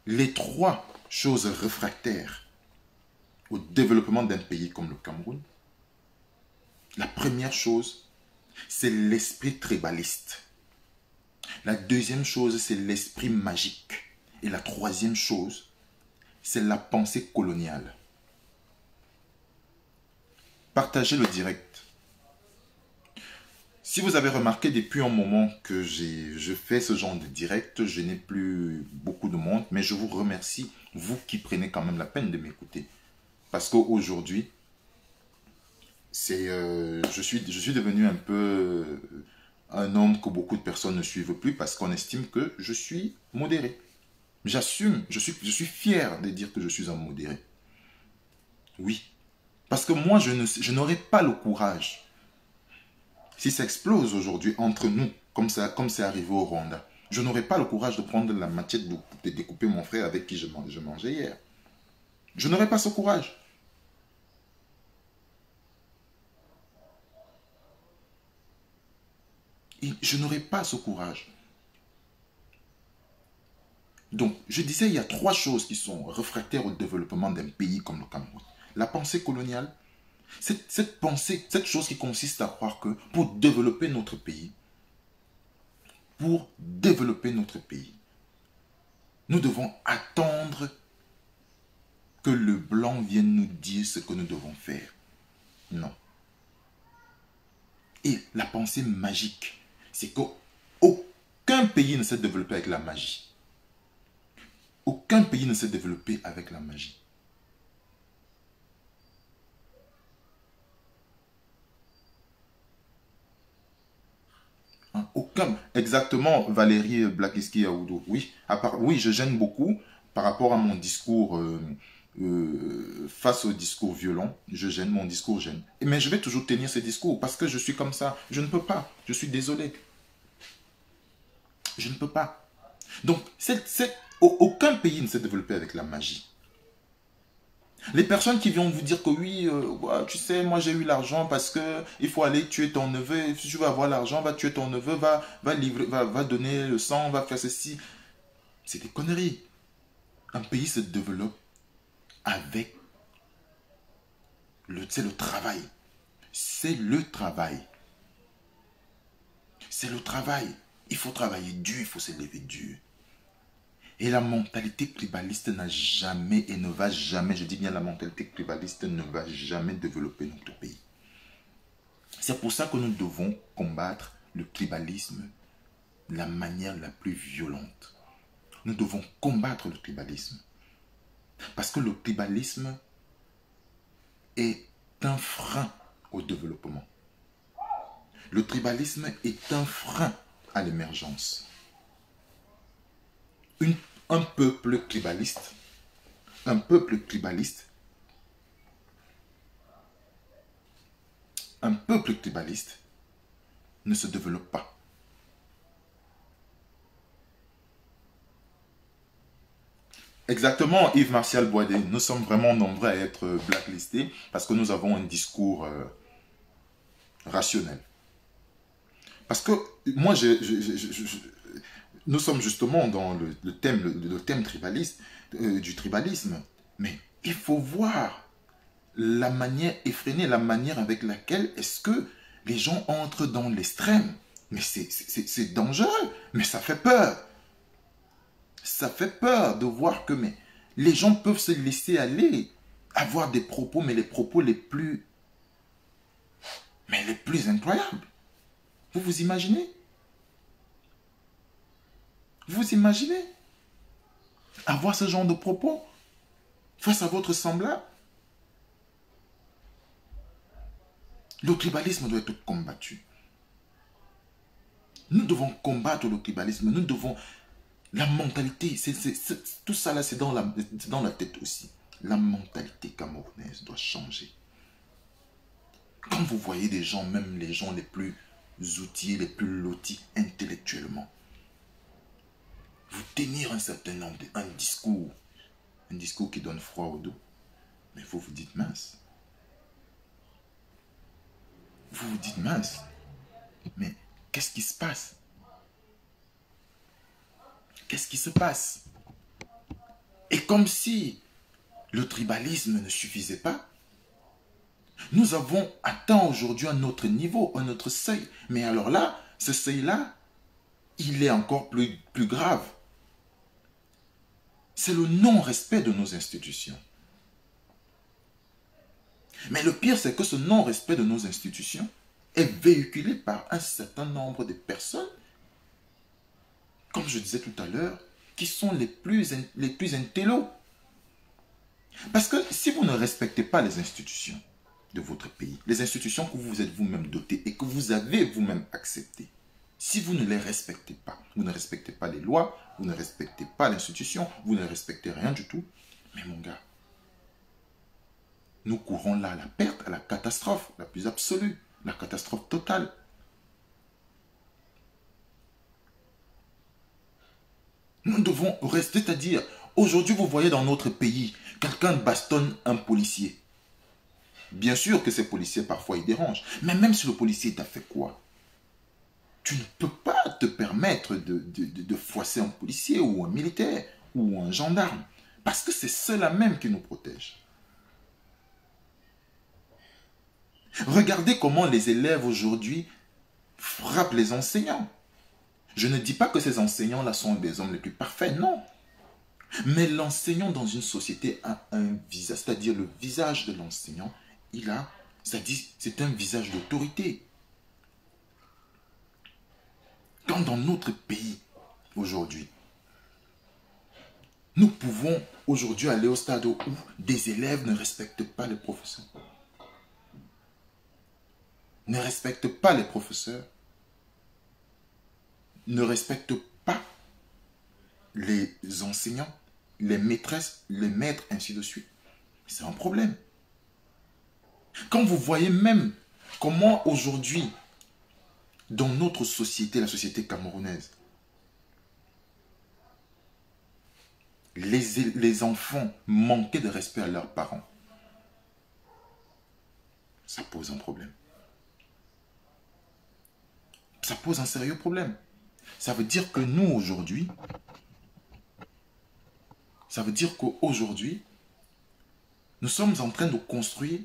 Les 3 choses réfractaires au développement d'un pays comme le Cameroun, la première chose, c'est l'esprit tribaliste. La deuxième chose, c'est l'esprit magique. Et la troisième chose, c'est la pensée coloniale. Partagez le direct. Si vous avez remarqué depuis un moment que je fais ce genre de direct, je n'ai plus beaucoup de monde, mais je vous remercie, vous qui prenez quand même la peine de m'écouter. Parce qu'aujourd'hui, je suis devenu un peu un homme que beaucoup de personnes ne suivent plus parce qu'on estime que je suis modéré. J'assume, je suis fier de dire que je suis un modéré. Oui. Parce que moi, je n'aurais pas le courage. Si ça explose aujourd'hui entre nous, comme c'est arrivé au Rwanda, je n'aurais pas le courage de prendre la machette de découper mon frère avec qui je mangeais hier. Je n'aurais pas ce courage. Et je n'aurais pas ce courage. Donc, je disais, il y a trois choses qui sont réfractaires au développement d'un pays comme le Cameroun. La pensée coloniale, cette pensée, cette chose qui consiste à croire que pour développer notre pays, nous devons attendre que le blanc vienne nous dire ce que nous devons faire. Non. Et la pensée magique, c'est qu'aucun pays ne s'est développé avec la magie. Aucun pays ne s'est développé avec la magie. Hein, aucun. Exactement, Valérie Blakiski Aoudou. Oui, oui, je gêne beaucoup par rapport à mon discours, face au discours violent. Je gêne, mon discours gêne. Mais je vais toujours tenir ce discours parce que je suis comme ça. Je ne peux pas. Je suis désolé. Je ne peux pas. Donc, aucun pays ne s'est développé avec la magie. Les personnes qui viennent vous dire que oui, ouais, tu sais, moi j'ai eu l'argent parce que il faut aller tuer ton neveu. Si tu veux avoir l'argent, va tuer ton neveu, va donner le sang, va faire ceci. C'est des conneries. Un pays se développe avec c'est le travail. C'est le travail. C'est le travail. Il faut travailler dur, il faut se lever dur. Et la mentalité tribaliste n'a jamais et ne va jamais, je dis bien la mentalité tribaliste ne va jamais développer notre pays. C'est pour ça que nous devons combattre le tribalisme de la manière la plus violente. Nous devons combattre le tribalisme. Parce que le tribalisme est un frein au développement. Le tribalisme est un frein à l'émergence. Un peuple tribaliste ne se développe pas. Exactement, Yves Martial Boisdé. Nous sommes vraiment nombreux à être blacklistés parce que nous avons un discours rationnel. Parce que moi, nous sommes justement dans le thème tribaliste, du tribalisme. Mais il faut voir la manière effrénée, la manière avec laquelle est-ce que les gens entrent dans l'extrême. Mais c'est dangereux, mais ça fait peur. Ça fait peur de voir que les gens peuvent se laisser aller, avoir des propos, mais les propos les plus incroyables. Vous vous imaginez? Vous imaginez avoir ce genre de propos face à votre semblable? Le tribalisme doit être combattu. Nous devons combattre le tribalisme. Nous devons... La mentalité, tout ça là, c'est dans la tête aussi. La mentalité camerounaise doit changer. Quand vous voyez des gens, même les gens les plus outillés, les plus lotis intellectuellement, vous tenir un certain nombre, un discours qui donne froid au dos, mais vous vous dites mince. Vous vous dites mince. Mais qu'est-ce qui se passe? Qu'est-ce qui se passe? Et comme si le tribalisme ne suffisait pas, nous avons atteint aujourd'hui un autre niveau, un autre seuil. Mais alors là, ce seuil-là, il est encore plus grave. C'est le non-respect de nos institutions. Mais le pire, c'est que ce non-respect de nos institutions est véhiculé par un certain nombre de personnes, comme je disais tout à l'heure, qui sont les plus intellos. Parce que si vous ne respectez pas les institutions de votre pays, les institutions que vous vous êtes vous-même dotés et que vous avez vous-même acceptées, Si vous ne les respectez pas, vous ne respectez pas les lois, vous ne respectez pas l'institution, vous ne respectez rien du tout, mais mon gars, nous courons là à la perte, à la catastrophe la plus absolue, la catastrophe totale. Nous devons rester, c'est-à-dire, aujourd'hui vous voyez dans notre pays, quelqu'un bastonne un policier. Bien sûr que ces policiers parfois ils dérangent, mais même si le policier t'a fait quoi? Tu ne peux pas te permettre de froisser un policier ou un militaire ou un gendarme. Parce que c'est ceux-là même qui nous protègent. Regardez comment les élèves aujourd'hui frappent les enseignants. Je ne dis pas que ces enseignants-là sont des hommes les plus parfaits, non. Mais l'enseignant dans une société a un visage, c'est-à-dire le visage de l'enseignant, c'est un visage d'autorité. Quand dans notre pays, aujourd'hui, nous pouvons aujourd'hui aller au stade où des élèves ne respectent pas les professeurs. Ne respectent pas les professeurs. Ne respectent pas les enseignants, les maîtresses, les maîtres, ainsi de suite. C'est un problème. Quand vous voyez même comment aujourd'hui, dans notre société, la société camerounaise, les enfants manquaient de respect à leurs parents, ça pose un problème. Ça pose un sérieux problème. Ça veut dire que nous, aujourd'hui, nous sommes en train de construire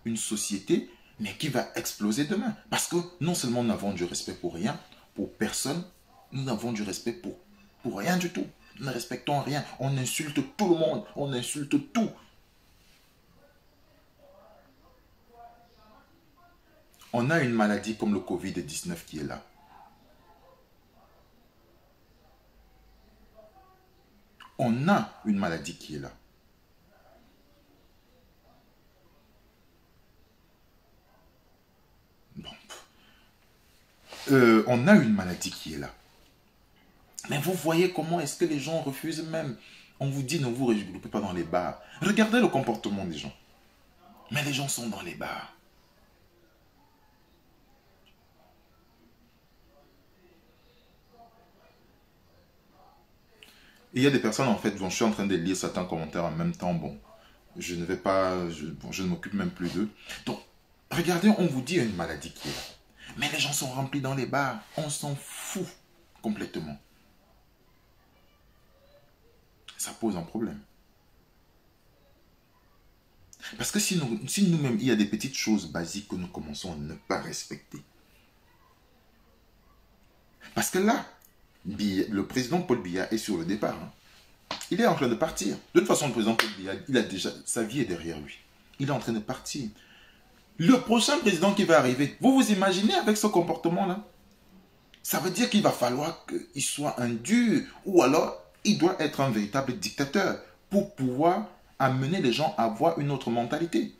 une société, mais qui va exploser demain. Parce que non seulement nous n'avons du respect pour rien, pour personne, nous n'avons du respect pour rien du tout. Nous ne respectons rien. On insulte tout le monde. On insulte tout. On a une maladie comme le Covid-19 qui est là. On a une maladie qui est là. Bon. On a une maladie qui est là. Mais vous voyez comment est-ce que les gens refusent même. On vous dit ne vous regroupez pas dans les bars. Regardez le comportement des gens. Mais les gens sont dans les bars. Il y a des personnes, en fait, bon, je suis en train de lire certains commentaires en même temps. Bon, je ne vais pas, je ne m'occupe même plus d'eux. Donc, regardez, on vous dit il y a une maladie qui est là. Mais les gens sont remplis dans les bars. On s'en fout complètement. Ça pose un problème. Parce que si nous-mêmes, il y a des petites choses basiques que nous commençons à ne pas respecter. Parce que là, le président Paul Biya est sur le départ. Hein. Il est en train de partir. De toute façon, le président Paul Biya, il a déjà, sa vie est derrière lui. Il est en train de partir. Le prochain président qui va arriver, vous vous imaginez avec ce comportement-là? Ça veut dire qu'il va falloir qu'il soit un dur ou alors il doit être un véritable dictateur pour pouvoir amener les gens à avoir une autre mentalité.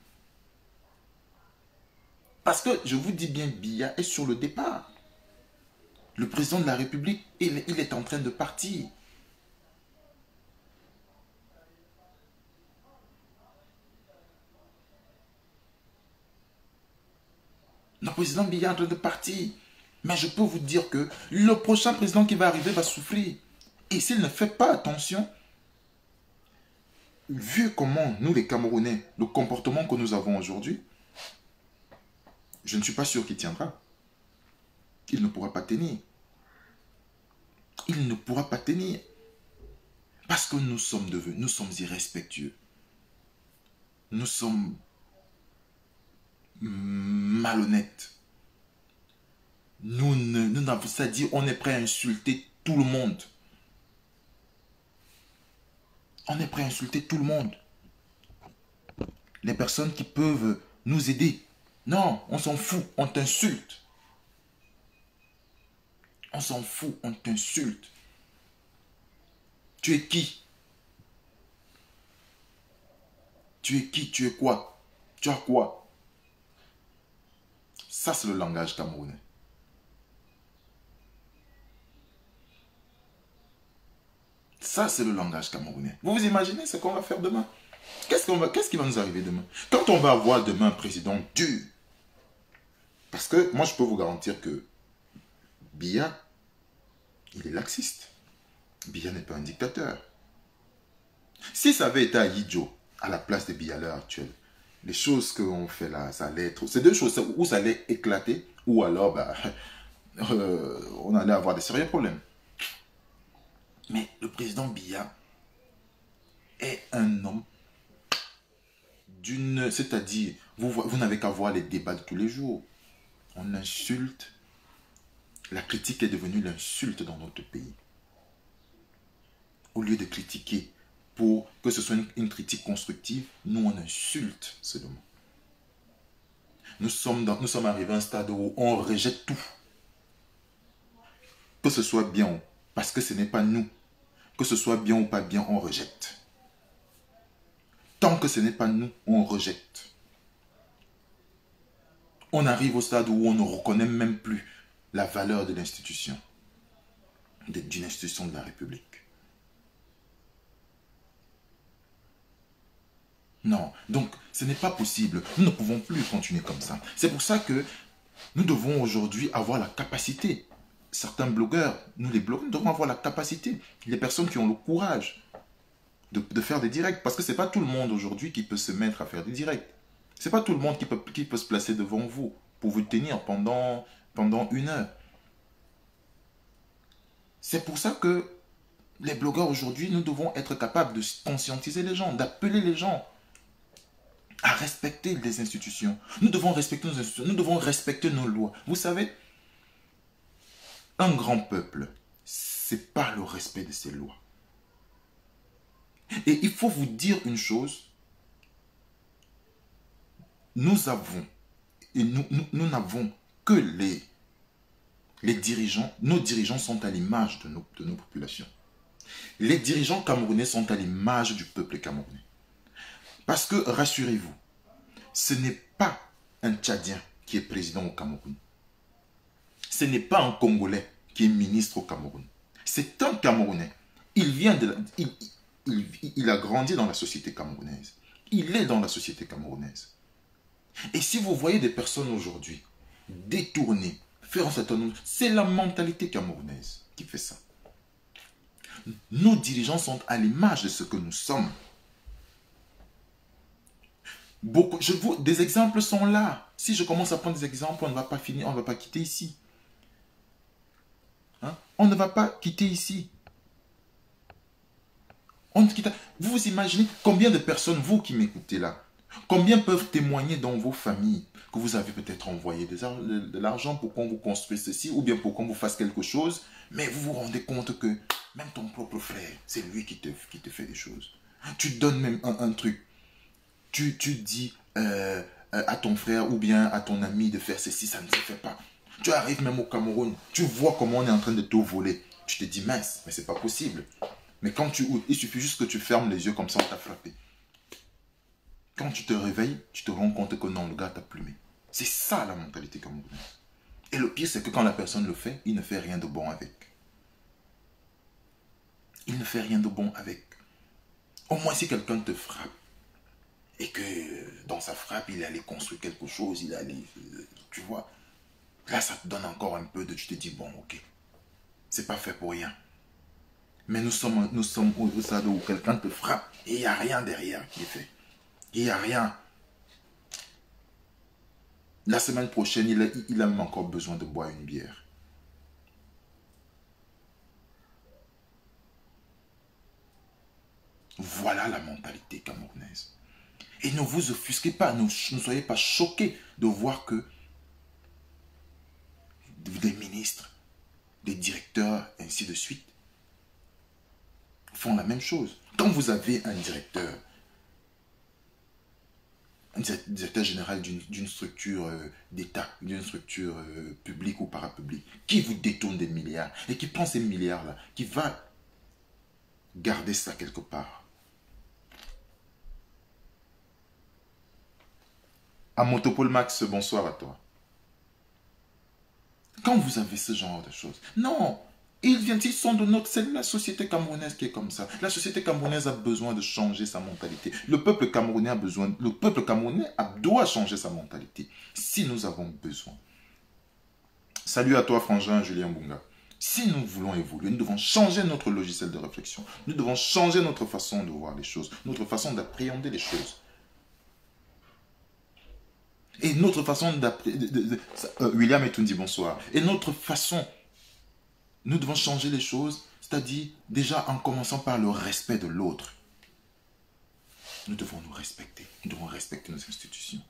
Parce que, je vous dis bien, Biya est sur le départ. Le président de la République, il est en train de partir. Le président Biya est en train de partir. Mais je peux vous dire que le prochain président qui va arriver va souffrir. Et s'il ne fait pas attention, vu comment nous les Camerounais, le comportement que nous avons aujourd'hui, je ne suis pas sûr qu'il tiendra. Il ne pourra pas tenir. Il ne pourra pas tenir. Parce que nous sommes irrespectueux. Nous sommes malhonnêtes. C'est-à-dire, on est prêt à insulter tout le monde. On est prêt à insulter tout le monde. Les personnes qui peuvent nous aider. Non, on s'en fout, on t'insulte. On s'en fout, on t'insulte. Tu es qui? Tu es qui? Tu es quoi? Tu as quoi? Ça, c'est le langage camerounais. Ça, c'est le langage camerounais. Vous vous imaginez ce qu'on va faire demain? Qu'est-ce qui va nous arriver demain? Quand on va avoir demain un président dur, parce que moi, je peux vous garantir que Biya, il est laxiste. Biya n'est pas un dictateur. Si ça avait été à Yidjo, à la place de Biya à l'heure actuelle, les choses qu'on fait là, ça allait être... C'est deux choses où ça allait éclater, ou alors bah, on allait avoir des sérieux problèmes. Mais le président Biya est un homme d'une... C'est-à-dire, vous n'avez qu'à voir les débats de tous les jours. On insulte. La critique est devenue l'insulte dans notre pays. Au lieu de critiquer pour que ce soit une critique constructive, nous on insulte seulement. Nous sommes arrivés à un stade où on rejette tout. Que ce soit bien ou... Parce que ce n'est pas nous. Que ce soit bien ou pas bien, on rejette. Tant que ce n'est pas nous, on rejette. On arrive au stade où on ne reconnaît même plus la valeur de l'institution. D'une institution de la République. Non, donc ce n'est pas possible. Nous ne pouvons plus continuer comme ça. C'est pour ça que nous devons aujourd'hui avoir la capacité. Certains blogueurs, nous les blogueurs, nous devons avoir la capacité. Les personnes qui ont le courage de faire des directs. Parce que ce n'est pas tout le monde aujourd'hui qui peut se mettre à faire des directs. Ce n'est pas tout le monde qui peut se placer devant vous pour vous tenir pendant 1 heure. C'est pour ça que les blogueurs aujourd'hui, nous devons être capables de conscientiser les gens, d'appeler les gens à respecter les institutions. Nous devons respecter nos institutions, nous devons respecter nos lois. Vous savez, un grand peuple, c'est pas le respect de ses lois. Et il faut vous dire une chose, nous n'avons que les dirigeants, nos dirigeants sont à l'image de nos populations. Les dirigeants camerounais sont à l'image du peuple camerounais. Parce que, rassurez-vous, ce n'est pas un Tchadien qui est président au Cameroun. Ce n'est pas un Congolais qui est ministre au Cameroun. C'est un Camerounais. Il a grandi dans la société camerounaise. Il est dans la société camerounaise. Et si vous voyez des personnes aujourd'hui détournées, faire un certain nombre, c'est la mentalité camerounaise qui fait ça. Nos dirigeants sont à l'image de ce que nous sommes. Des exemples sont là. Si je commence à prendre des exemples, on ne va pas finir, on ne va pas quitter ici. Hein? On ne va pas quitter ici. Vous vous imaginez combien de personnes, vous qui m'écoutez là, combien peuvent témoigner dans vos familles que vous avez peut-être envoyé de l'argent pour qu'on vous construise ceci ou bien pour qu'on vous fasse quelque chose, mais vous vous rendez compte que même ton propre frère, c'est lui qui te fait des choses. Tu donnes même un truc. Tu dis à ton frère ou bien à ton ami de faire ceci, ça ne se fait pas. Tu arrives même au Cameroun, tu vois comment on est en train de te voler. Tu te dis mince, mais c'est pas possible. Mais quand il suffit juste que tu fermes les yeux comme ça, on t'a frappé. Quand tu te réveilles, tu te rends compte que non, le gars t'a plumé. C'est ça la mentalité camerounaise. Et le pire, c'est que quand la personne le fait, il ne fait rien de bon avec. Il ne fait rien de bon avec. Au moins, si quelqu'un te frappe, et que dans sa frappe, il allait construire quelque chose, il allait, tu vois, là, ça te donne encore un peu de, tu te dis, bon, ok, c'est pas fait pour rien. Mais nous sommes au stade où quelqu'un te frappe et il n'y a rien derrière qui est fait. Il n'y a rien. La semaine prochaine, il a même encore besoin de boire une bière. Voilà la mentalité camerounaise. Et ne vous offusquez pas, ne soyez pas choqués de voir que des ministres, des directeurs, ainsi de suite, font la même chose. Quand vous avez un directeur général d'une structure d'État, d'une structure publique ou parapublique, qui vous détourne des milliards et qui prend ces milliards-là, qui va garder ça quelque part. À Motopole Max, bonsoir à toi. Quand vous avez ce genre de choses, non, ils sont de notre... C'est la société camerounaise qui est comme ça. La société camerounaise a besoin de changer sa mentalité. Le peuple camerounais a besoin... Le peuple camerounais doit changer sa mentalité. Si nous avons besoin. Salut à toi, frangin Julien Bunga. Si nous voulons évoluer, nous devons changer notre logiciel de réflexion. Nous devons changer notre façon de voir les choses, notre façon d'appréhender les choses. Et notre façon d'appréhender... William Etundi, bonsoir. Et notre façon... Nous devons changer les choses, c'est-à-dire déjà en commençant par le respect de l'autre. Nous devons nous respecter. Nous devons respecter nos institutions.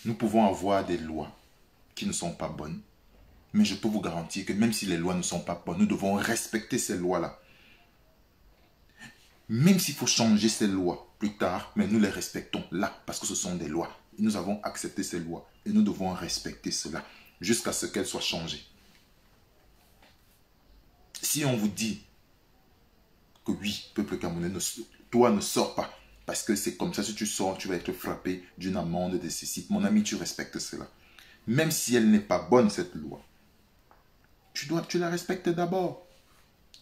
Nous pouvons avoir des lois qui ne sont pas bonnes, mais je peux vous garantir que même si les lois ne sont pas bonnes, nous devons respecter ces lois-là. Même s'il faut changer ces lois plus tard, mais nous les respectons là, parce que ce sont des lois. Et nous avons accepté ces lois et nous devons respecter cela jusqu'à ce qu'elles soient changées. Si on vous dit que oui, peuple camerounais, toi ne sors pas, parce que c'est comme ça, si tu sors, tu vas être frappé d'une amende de ceci. Mon ami, tu respectes cela. Même si elle n'est pas bonne, cette loi, tu la respectes d'abord.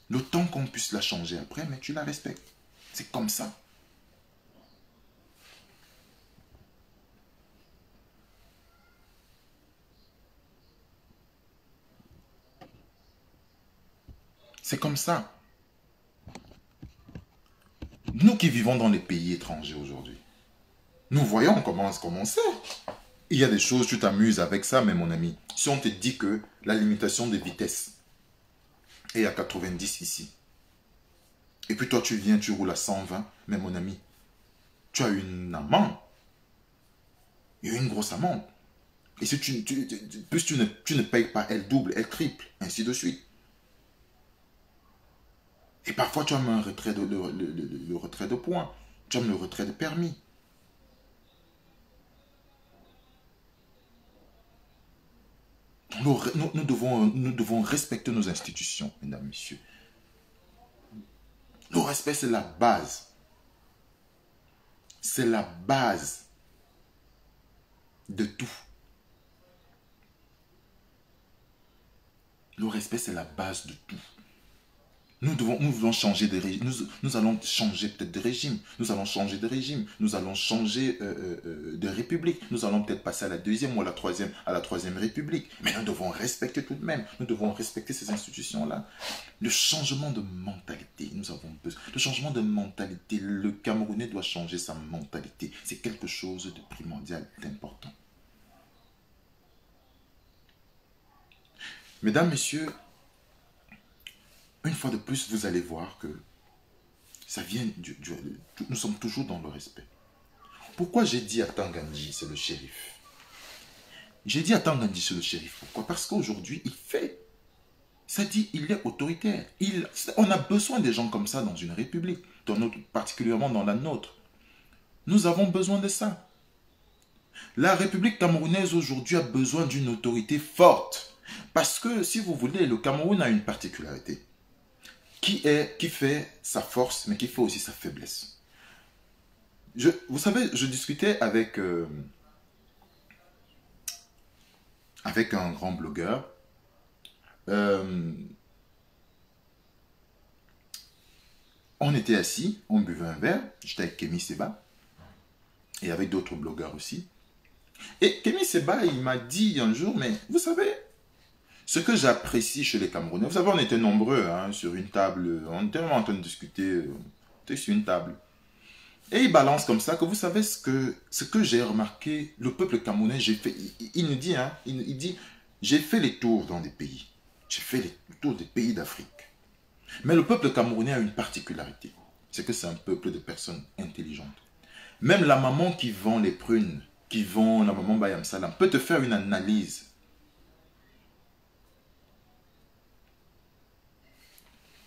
Le temps qu'on puisse la changer après, mais tu la respectes. C'est comme ça. C'est comme ça. Nous qui vivons dans les pays étrangers aujourd'hui, nous voyons comment c'est. Il y a des choses, tu t'amuses avec ça, mais mon ami, si on te dit que la limitation de vitesse est à 90 ici, et puis toi tu viens, tu roules à 120, mais mon ami, tu as une amende. Il y a une grosse amende. Et si plus tu ne payes pas, elle double, elle triple, ainsi de suite. Et parfois tu as même un retrait le retrait de points, tu as même le retrait de permis. Nous devons respecter nos institutions, mesdames, messieurs. Le respect, c'est la base. C'est la base de tout. Le respect, c'est la base de tout. Nous devons changer de régime. Nous allons changer peut-être de régime. Nous allons changer de régime. Nous allons changer de république. Nous allons peut-être passer à la deuxième ou à la troisième république. Mais nous devons respecter tout de même. Nous devons respecter ces institutions-là. Le changement de mentalité, nous avons besoin. Le changement de mentalité, le Camerounais doit changer sa mentalité. C'est quelque chose de primordial, d'important. Mesdames, messieurs, une fois de plus, vous allez voir que ça vient nous sommes toujours dans le respect. Pourquoi j'ai dit à Tangandji, c'est le shérif? J'ai dit à Tangandji, c'est le shérif. Pourquoi? Parce qu'aujourd'hui, il fait. Ça dit, il est autoritaire. On a besoin des gens comme ça dans une république, particulièrement dans la nôtre. Nous avons besoin de ça. La République camerounaise aujourd'hui a besoin d'une autorité forte. Parce que, si vous voulez, le Cameroun a une particularité. Qui fait sa force, mais qui fait aussi sa faiblesse. Vous savez, je discutais avec un grand blogueur. On était assis, on buvait un verre. J'étais avec Kémy Seba et avec d'autres blogueurs aussi. Et Kémy Seba, il m'a dit un jour, mais vous savez, ce que j'apprécie chez les Camerounais, vous savez, on était nombreux hein, sur une table, on était vraiment en train de discuter, on était sur une table. Et il balance comme ça que vous savez ce que j'ai remarqué, le peuple camerounais, il nous dit, hein, il dit, j'ai fait les tours dans des pays, j'ai fait les tours des pays d'Afrique. Mais le peuple camerounais a une particularité, c'est que c'est un peuple de personnes intelligentes. Même la maman qui vend les prunes, la maman Bayam Salam, peut te faire une analyse.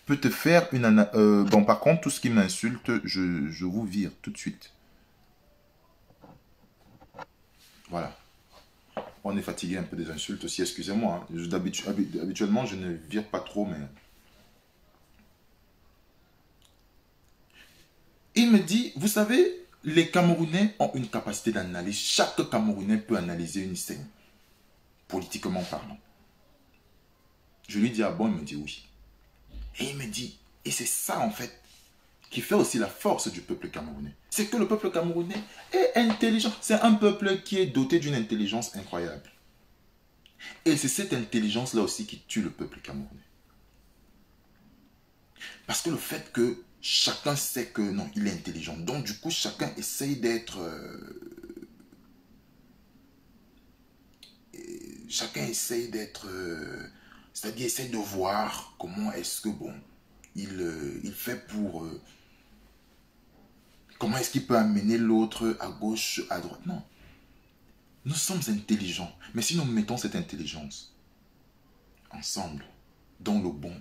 Peut te faire une analyse. Bon, par contre, tout ce qui m'insulte, je vous vire tout de suite. Voilà. On est fatigué un peu des insultes aussi, excusez-moi. Hein. Habituellement, je ne vire pas trop, mais... Il me dit, vous savez, les Camerounais ont une capacité d'analyse. Chaque Camerounais peut analyser une scène. politiquement parlant. Je lui dis, ah bon, il me dit oui. Et il me dit, et c'est ça en fait, qui fait aussi la force du peuple camerounais. C'est que le peuple camerounais est intelligent. C'est un peuple qui est doté d'une intelligence incroyable. Et c'est cette intelligence-là aussi qui tue le peuple camerounais. Parce que le fait que chacun sait que non, il est intelligent. Donc du coup, chacun essaye d'être... chacun essaye d'être... c'est-à-dire essaye de voir comment est-ce que, bon, il fait pour... comment est-ce qu'il peut amener l'autre à gauche, à droite. Non. Nous sommes intelligents. Mais si nous mettons cette intelligence ensemble, dans le bon,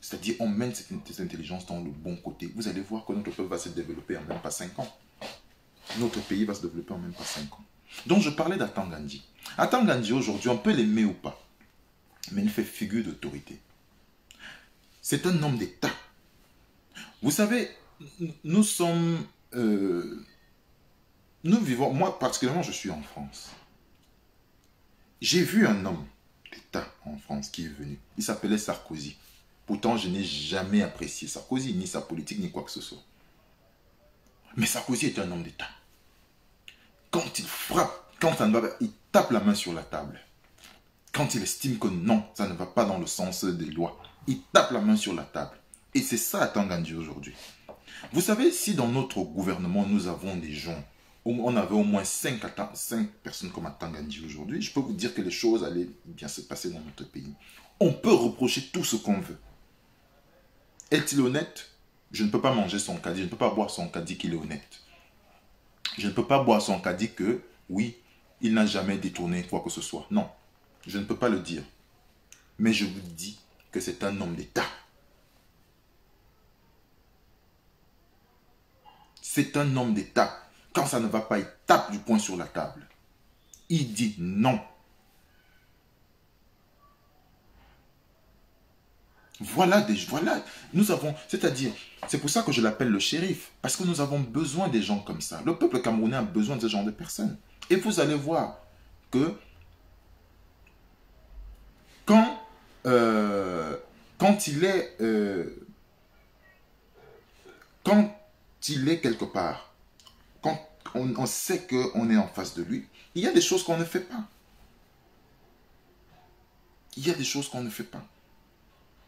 c'est-à-dire on mène cette intelligence dans le bon côté, vous allez voir que notre peuple va se développer en même pas 5 ans. Notre pays va se développer en même pas 5 ans. Donc je parlais d'Atan Gandhi. Atan Gandhi aujourd'hui, on peut l'aimer ou pas, mais il fait figure d'autorité. C'est un homme d'État. Vous savez, nous sommes... nous vivons... Moi, particulièrement, je suis en France. J'ai vu un homme d'État en France qui est venu. Il s'appelait Sarkozy. Pourtant, je n'ai jamais apprécié Sarkozy, ni sa politique, ni quoi que ce soit. Mais Sarkozy est un homme d'État. Quand il frappe, quand ça ne va pas, il tape la main sur la table. Quand il estime que non, ça ne va pas dans le sens des lois, il tape la main sur la table. Et c'est ça Atan Gandhi aujourd'hui. Vous savez, si dans notre gouvernement, nous avons des gens, on avait au moins 5 personnes comme Atan Gandhi aujourd'hui, je peux vous dire que les choses allaient bien se passer dans notre pays. On peut reprocher tout ce qu'on veut. Est-il honnête? Je ne peux pas manger son caddie, je ne peux pas boire son caddie qu'il est honnête. Je ne peux pas boire son caddie que, oui, il n'a jamais détourné quoi que ce soit. Non, je ne peux pas le dire. Mais je vous dis que c'est un homme d'État. C'est un homme d'État. Quand ça ne va pas, il tape du poing sur la table. Il dit non. Voilà, nous avons, c'est-à-dire, c'est pour ça que je l'appelle le shérif, parce que nous avons besoin des gens comme ça. Le peuple camerounais a besoin de ce genre de personnes. Et vous allez voir que quand, quand il est quelque part, quand on sait qu'on est en face de lui, il y a des choses qu'on ne fait pas. Il y a des choses qu'on ne fait pas.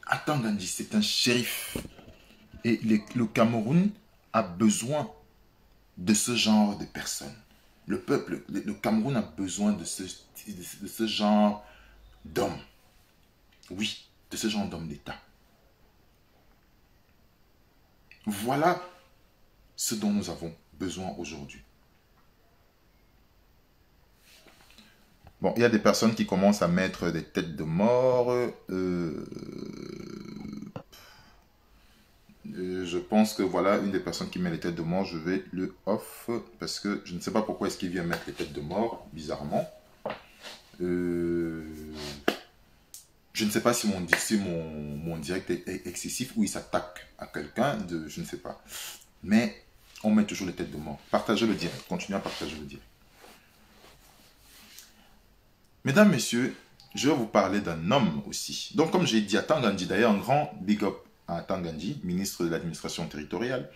Atan Gandhi, c'est un shérif. Et le Cameroun a besoin de ce genre de personnes. Le peuple, le Cameroun a besoin de ce genre d'hommes. Oui, de ce genre d'hommes d'État. Voilà ce dont nous avons besoin aujourd'hui. Bon, il y a des personnes qui commencent à mettre des têtes de mort. Je pense que voilà, une des personnes qui met les têtes de mort, je vais le off. Parce que je ne sais pas pourquoi est-ce qu'il vient mettre les têtes de mort, bizarrement. Je ne sais pas si mon direct est excessif ou il s'attaque à quelqu'un, je ne sais pas. Mais on met toujours les têtes de mort. Partagez le direct, continuez à partager le direct. Mesdames, messieurs, je vais vous parler d'un homme aussi. Donc, comme j'ai dit, Atan Gandhi, d'ailleurs, un grand big up à Atan Gandhi, ministre de l'administration territoriale.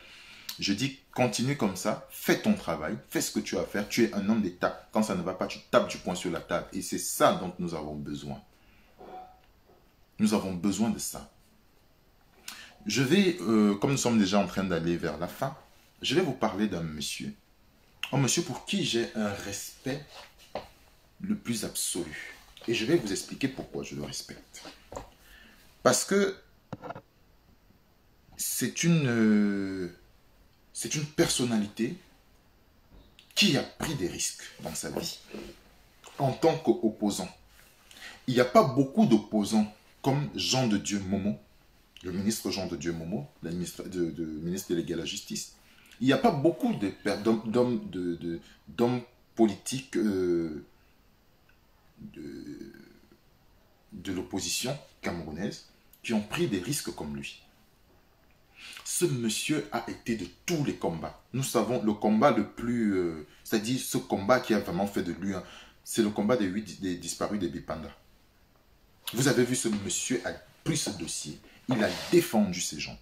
Je dis, continue comme ça, fais ton travail, fais ce que tu as à faire. Tu es un homme d'État. Quand ça ne va pas, tu tapes du poing sur la table. Et c'est ça dont nous avons besoin. Nous avons besoin de ça. Je vais, comme nous sommes déjà en train d'aller vers la fin, je vais vous parler d'un monsieur. Un monsieur pour qui j'ai un respect le plus absolu. Et je vais vous expliquer pourquoi je le respecte. Parce que c'est une personnalité qui a pris des risques dans sa vie en tant qu'opposant. Il n'y a pas beaucoup d'opposants comme Jean de Dieu Momo, le ministre Jean de Dieu Momo, le ministre délégué à la justice. Il n'y a pas beaucoup d'hommes politiques de l'opposition camerounaise qui ont pris des risques comme lui. Ce monsieur a été de tous les combats. Nous savons le combat le plus... c'est-à-dire ce combat qui a vraiment fait de lui C'est le combat des disparus des Bipanda. Vous avez vu, ce monsieur a pris ce dossier. Il a défendu ces gens.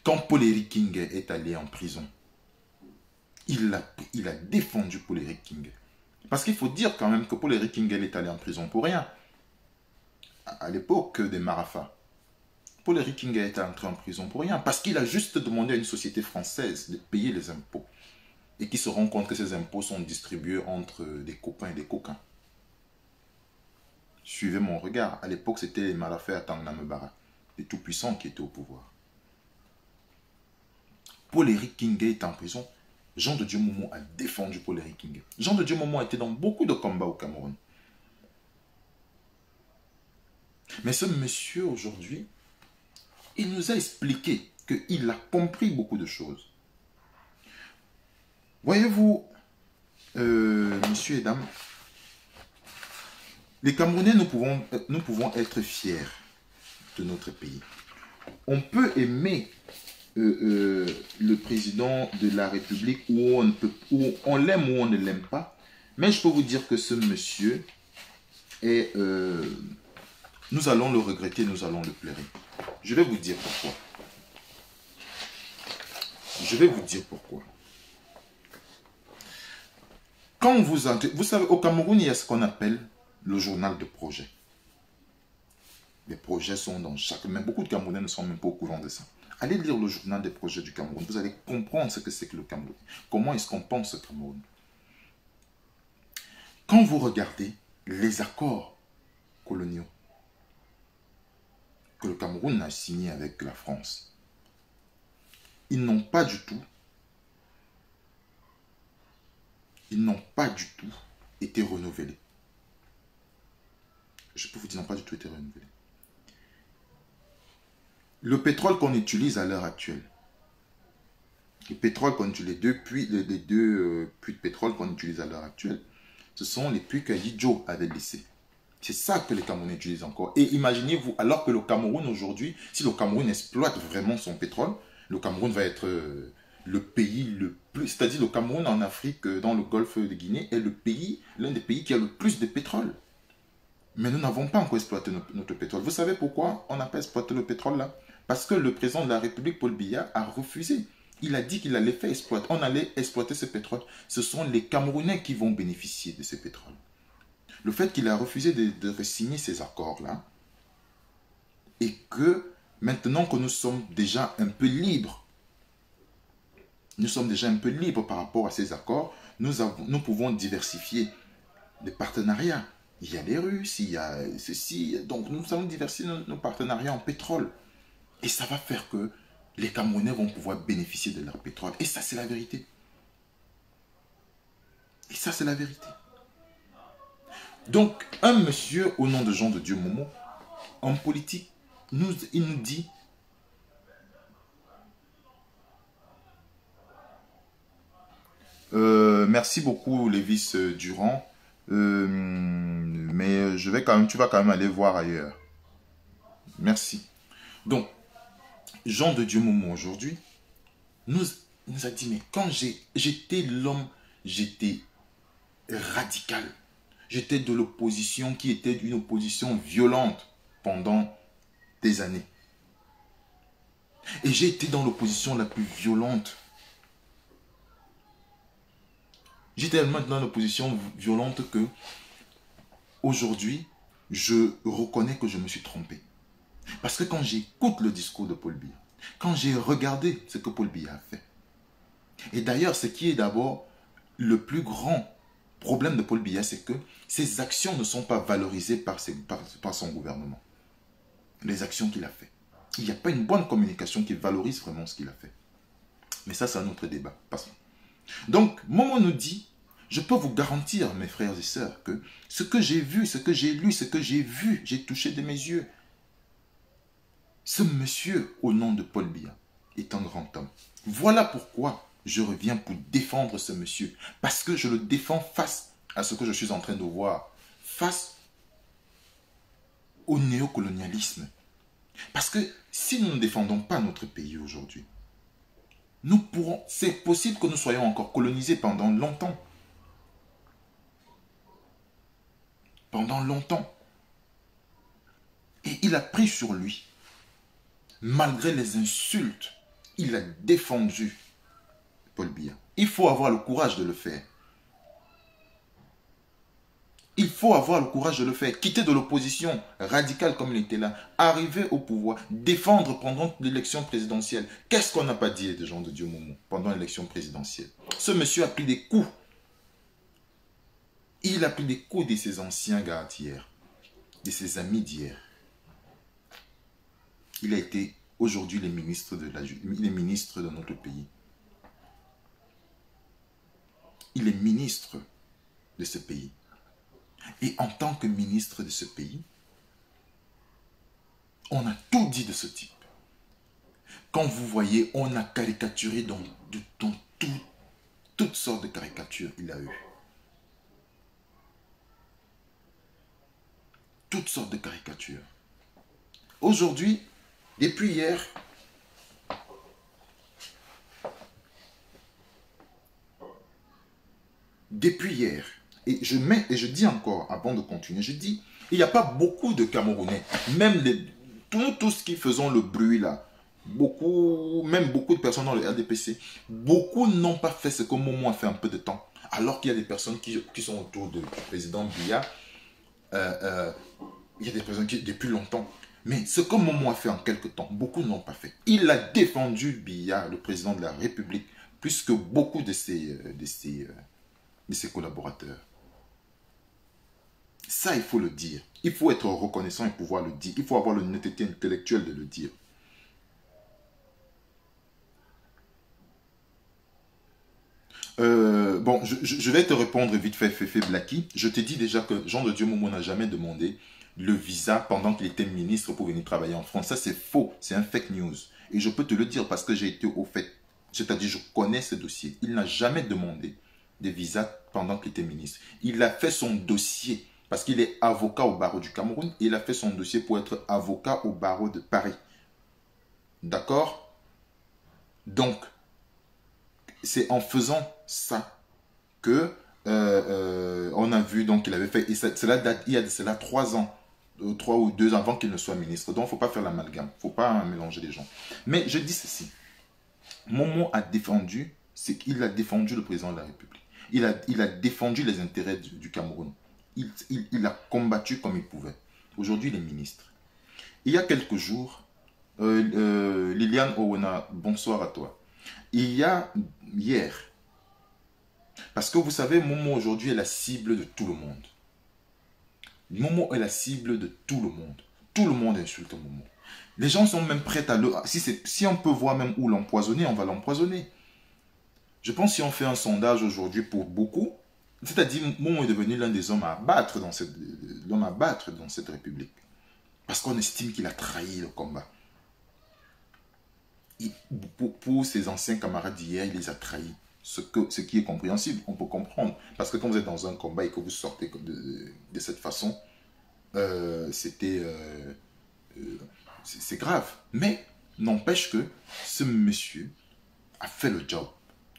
Quand Paul-Éric King est allé en prison, il a défendu Paul-Éric King. Parce qu'il faut dire quand même que Paul-Éric King est allé en prison pour rien. À l'époque des Marafas, Paul-Éric King est entré en prison pour rien. Parce qu'il a juste demandé à une société française de payer les impôts. Et qui se rend compte que ces impôts sont distribués entre des copains et des coquins. Suivez mon regard. À l'époque, c'était les Malafais à Tangnamebara, les tout-puissants qui étaient au pouvoir. Paul-Éric King est en prison. Jean de Dieu Momo a défendu Paul-Éric King. Jean de Dieu Momo a été dans beaucoup de combats au Cameroun. Mais ce monsieur, aujourd'hui, il nous a expliqué qu'il a compris beaucoup de choses. Voyez-vous, messieurs et dames, les Camerounais, nous pouvons être fiers de notre pays. On peut aimer le président de la République où on l'aime ou on ne l'aime pas, mais je peux vous dire que ce monsieur est... nous allons le regretter, nous allons le pleurer. Je vais vous dire pourquoi. Je vais vous dire pourquoi. Quand vous savez, au Cameroun, il y a ce qu'on appelle le journal de projet. Les projets sont dans chaque... Mais beaucoup de Camerounais ne sont même pas au courant de ça. Allez lire le journal des projets du Cameroun. Vous allez comprendre ce que c'est que le Cameroun. Comment est-ce qu'on pense au Cameroun. Quand vous regardez les accords coloniaux que le Cameroun a signés avec la France, ils n'ont pas du tout été renouvelés. Je peux vous dire, ils n'ont pas du tout été renouvelés. Le pétrole qu'on utilise à l'heure actuelle, le pétrole qu'on utilise, les deux puits de pétrole qu'on utilise à l'heure actuelle, ce sont les puits que Yidjo avait laissés. C'est ça que les Camerounais utilisent encore. Et imaginez-vous, alors que le Cameroun aujourd'hui, si le Cameroun exploite vraiment son pétrole, le Cameroun va être le pays le plus... C'est-à-dire le Cameroun en Afrique, dans le golfe de Guinée, est l'un des pays qui a le plus de pétrole. Mais nous n'avons pas encore exploité notre pétrole. Vous savez pourquoi on n'a pas exploité le pétrole là? Parce que le président de la République, Paul Biya, a refusé. Il a dit qu'il allait faire exploiter. On allait exploiter ce pétrole. Ce sont les Camerounais qui vont bénéficier de ce pétrole. Le fait qu'il a refusé de signer ces accords-là, et que maintenant que nous sommes déjà un peu libres, par rapport à ces accords, nous pouvons diversifier les partenariats. Il y a les Russes, il y a ceci. Donc nous allons diversifier nos partenariats en pétrole. Et ça va faire que les Camerounais vont pouvoir bénéficier de leur pétrole. Et ça, c'est la vérité. Et ça, c'est la vérité. Donc, un monsieur au nom de Jean de Dieu Momo, en politique, il nous dit merci beaucoup, Lévis Durand. Mais tu vas quand même aller voir ailleurs. Merci. Donc, Jean de Dieu Momo aujourd'hui nous a dit, mais quand j'étais l'homme, j'étais radical. J'étais de l'opposition qui était une opposition violente pendant des années. Et j'ai été dans l'opposition la plus violente. J'étais tellement dans l'opposition violente que aujourd'hui, je reconnais que je me suis trompé. Parce que quand j'écoute le discours de Paul Biya, quand j'ai regardé ce que Paul Biya a fait, et d'ailleurs, ce qui est d'abord le plus grand problème de Paul Biya, c'est que ses actions ne sont pas valorisées par son gouvernement. Les actions qu'il a faites. Il n'y a pas une bonne communication qui valorise vraiment ce qu'il a fait. Mais ça, c'est un autre débat. Passons. Donc, Momo nous dit, je peux vous garantir, mes frères et sœurs, que ce que j'ai vu, ce que j'ai lu, ce que j'ai vu, j'ai touché de mes yeux. Ce monsieur, au nom de Paul Biya, est un grand homme. Voilà pourquoi je reviens pour défendre ce monsieur. Parce que je le défends face à ce que je suis en train de voir. Face au néocolonialisme. Parce que si nous ne défendons pas notre pays aujourd'hui, c'est possible que nous soyons encore colonisés pendant longtemps. pendant longtemps. Et il a pris sur lui. Malgré les insultes, il a défendu Paul Biya. Il faut avoir le courage de le faire. Il faut avoir le courage de le faire. Quitter de l'opposition radicale comme il était là. Arriver au pouvoir. Défendre pendant l'élection présidentielle. Qu'est-ce qu'on n'a pas dit des gens de Dieu Momo pendant l'élection présidentielle? Ce monsieur a pris des coups. Il a pris des coups de ses anciens gars d'hier. De ses amis d'hier. Il a été aujourd'hui le ministre de notre pays. Il est ministre de ce pays. Et en tant que ministre de ce pays, on a tout dit de ce type. Quand vous voyez, on a caricaturé dans toutes sortes de caricatures il a eu. Toutes sortes de caricatures. Aujourd'hui, depuis hier, et je dis encore, avant de continuer, je dis, il n'y a pas beaucoup de Camerounais, même tous ce qui faisaient le bruit là, même beaucoup de personnes dans le RDPC, beaucoup n'ont pas fait ce que Momo a fait un peu de temps, alors qu'il y a des personnes qui sont autour du président Biya, il y a des personnes qui, depuis longtemps, mais ce que Momo a fait en quelque temps, beaucoup n'ont pas fait. Il a défendu Biya, le président de la République, plus que beaucoup de ses collaborateurs. Ça, il faut le dire. Il faut être reconnaissant et pouvoir le dire. Il faut avoir l'honnêteté intellectuelle de le dire. Bon, je vais te répondre vite fait, Féfé Blacky. Je t'ai dit déjà que Jean de Dieu Momo n'a jamais demandé le visa pendant qu'il était ministre pour venir travailler en France. Ça, c'est faux. C'est un fake news. Et je peux te le dire parce que j'ai été au fait. C'est-à-dire, je connais ce dossier. Il n'a jamais demandé de visa pendant qu'il était ministre. Il a fait son dossier parce qu'il est avocat au barreau du Cameroun. Il a fait son dossier pour être avocat au barreau de Paris. D'accord? Donc, c'est en faisant ça que on a vu donc qu'il avait fait, et cela date, il y a de cela 3 ans, 3 ou 2 ans avant qu'il ne soit ministre. Donc, il ne faut pas faire l'amalgame, il ne faut pas mélanger les gens. Mais je dis ceci, Momo a défendu, c'est qu'il a défendu le président de la République. Il a défendu les intérêts du Cameroun. Il a combattu comme il pouvait. Aujourd'hui, il est ministre. Il y a quelques jours, Liliane Owena, bonsoir à toi. Il y a hier, parce que vous savez, Momo aujourd'hui est la cible de tout le monde. Momo est la cible de tout le monde. Tout le monde insulte Momo. Les gens sont même prêts à le... Si on peut voir même où l'empoisonner, on va l'empoisonner. Je pense que si on fait un sondage aujourd'hui pour beaucoup, c'est-à-dire Momo est devenu l'un des hommes à abattre dans cette République. Parce qu'on estime qu'il a trahi le combat. Pour ses anciens camarades d'hier, il les a trahis. Ce qui est compréhensible, on peut comprendre. Parce que quand vous êtes dans un combat et que vous sortez de cette façon, c'est grave. Mais n'empêche que ce monsieur a fait le job.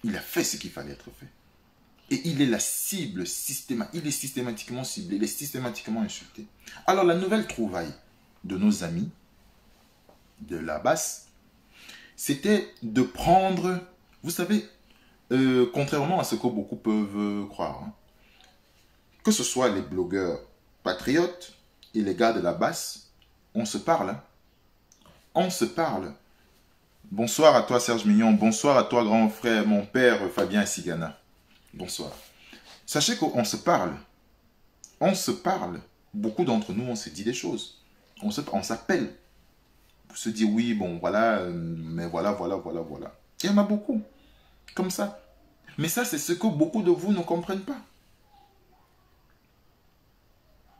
Il a fait ce qu'il fallait être fait. Et il est la cible systématique. Il est systématiquement ciblé. Il est systématiquement insulté. Alors la nouvelle trouvaille de nos amis de la basse, c'était de prendre, vous savez, contrairement à ce que beaucoup peuvent croire, hein, que ce soit les blogueurs patriotes et les gars de la basse, on se parle. Hein. On se parle. Bonsoir à toi Serge Mignon, bonsoir à toi grand frère, mon père Fabien Sigana. Bonsoir. Sachez qu'on se parle. On se parle. Beaucoup d'entre nous, on se dit des choses. On s'appelle. Pour se dire oui, bon voilà, mais voilà. Il y en a beaucoup. Comme ça. Mais ça, c'est ce que beaucoup de vous ne comprennent pas.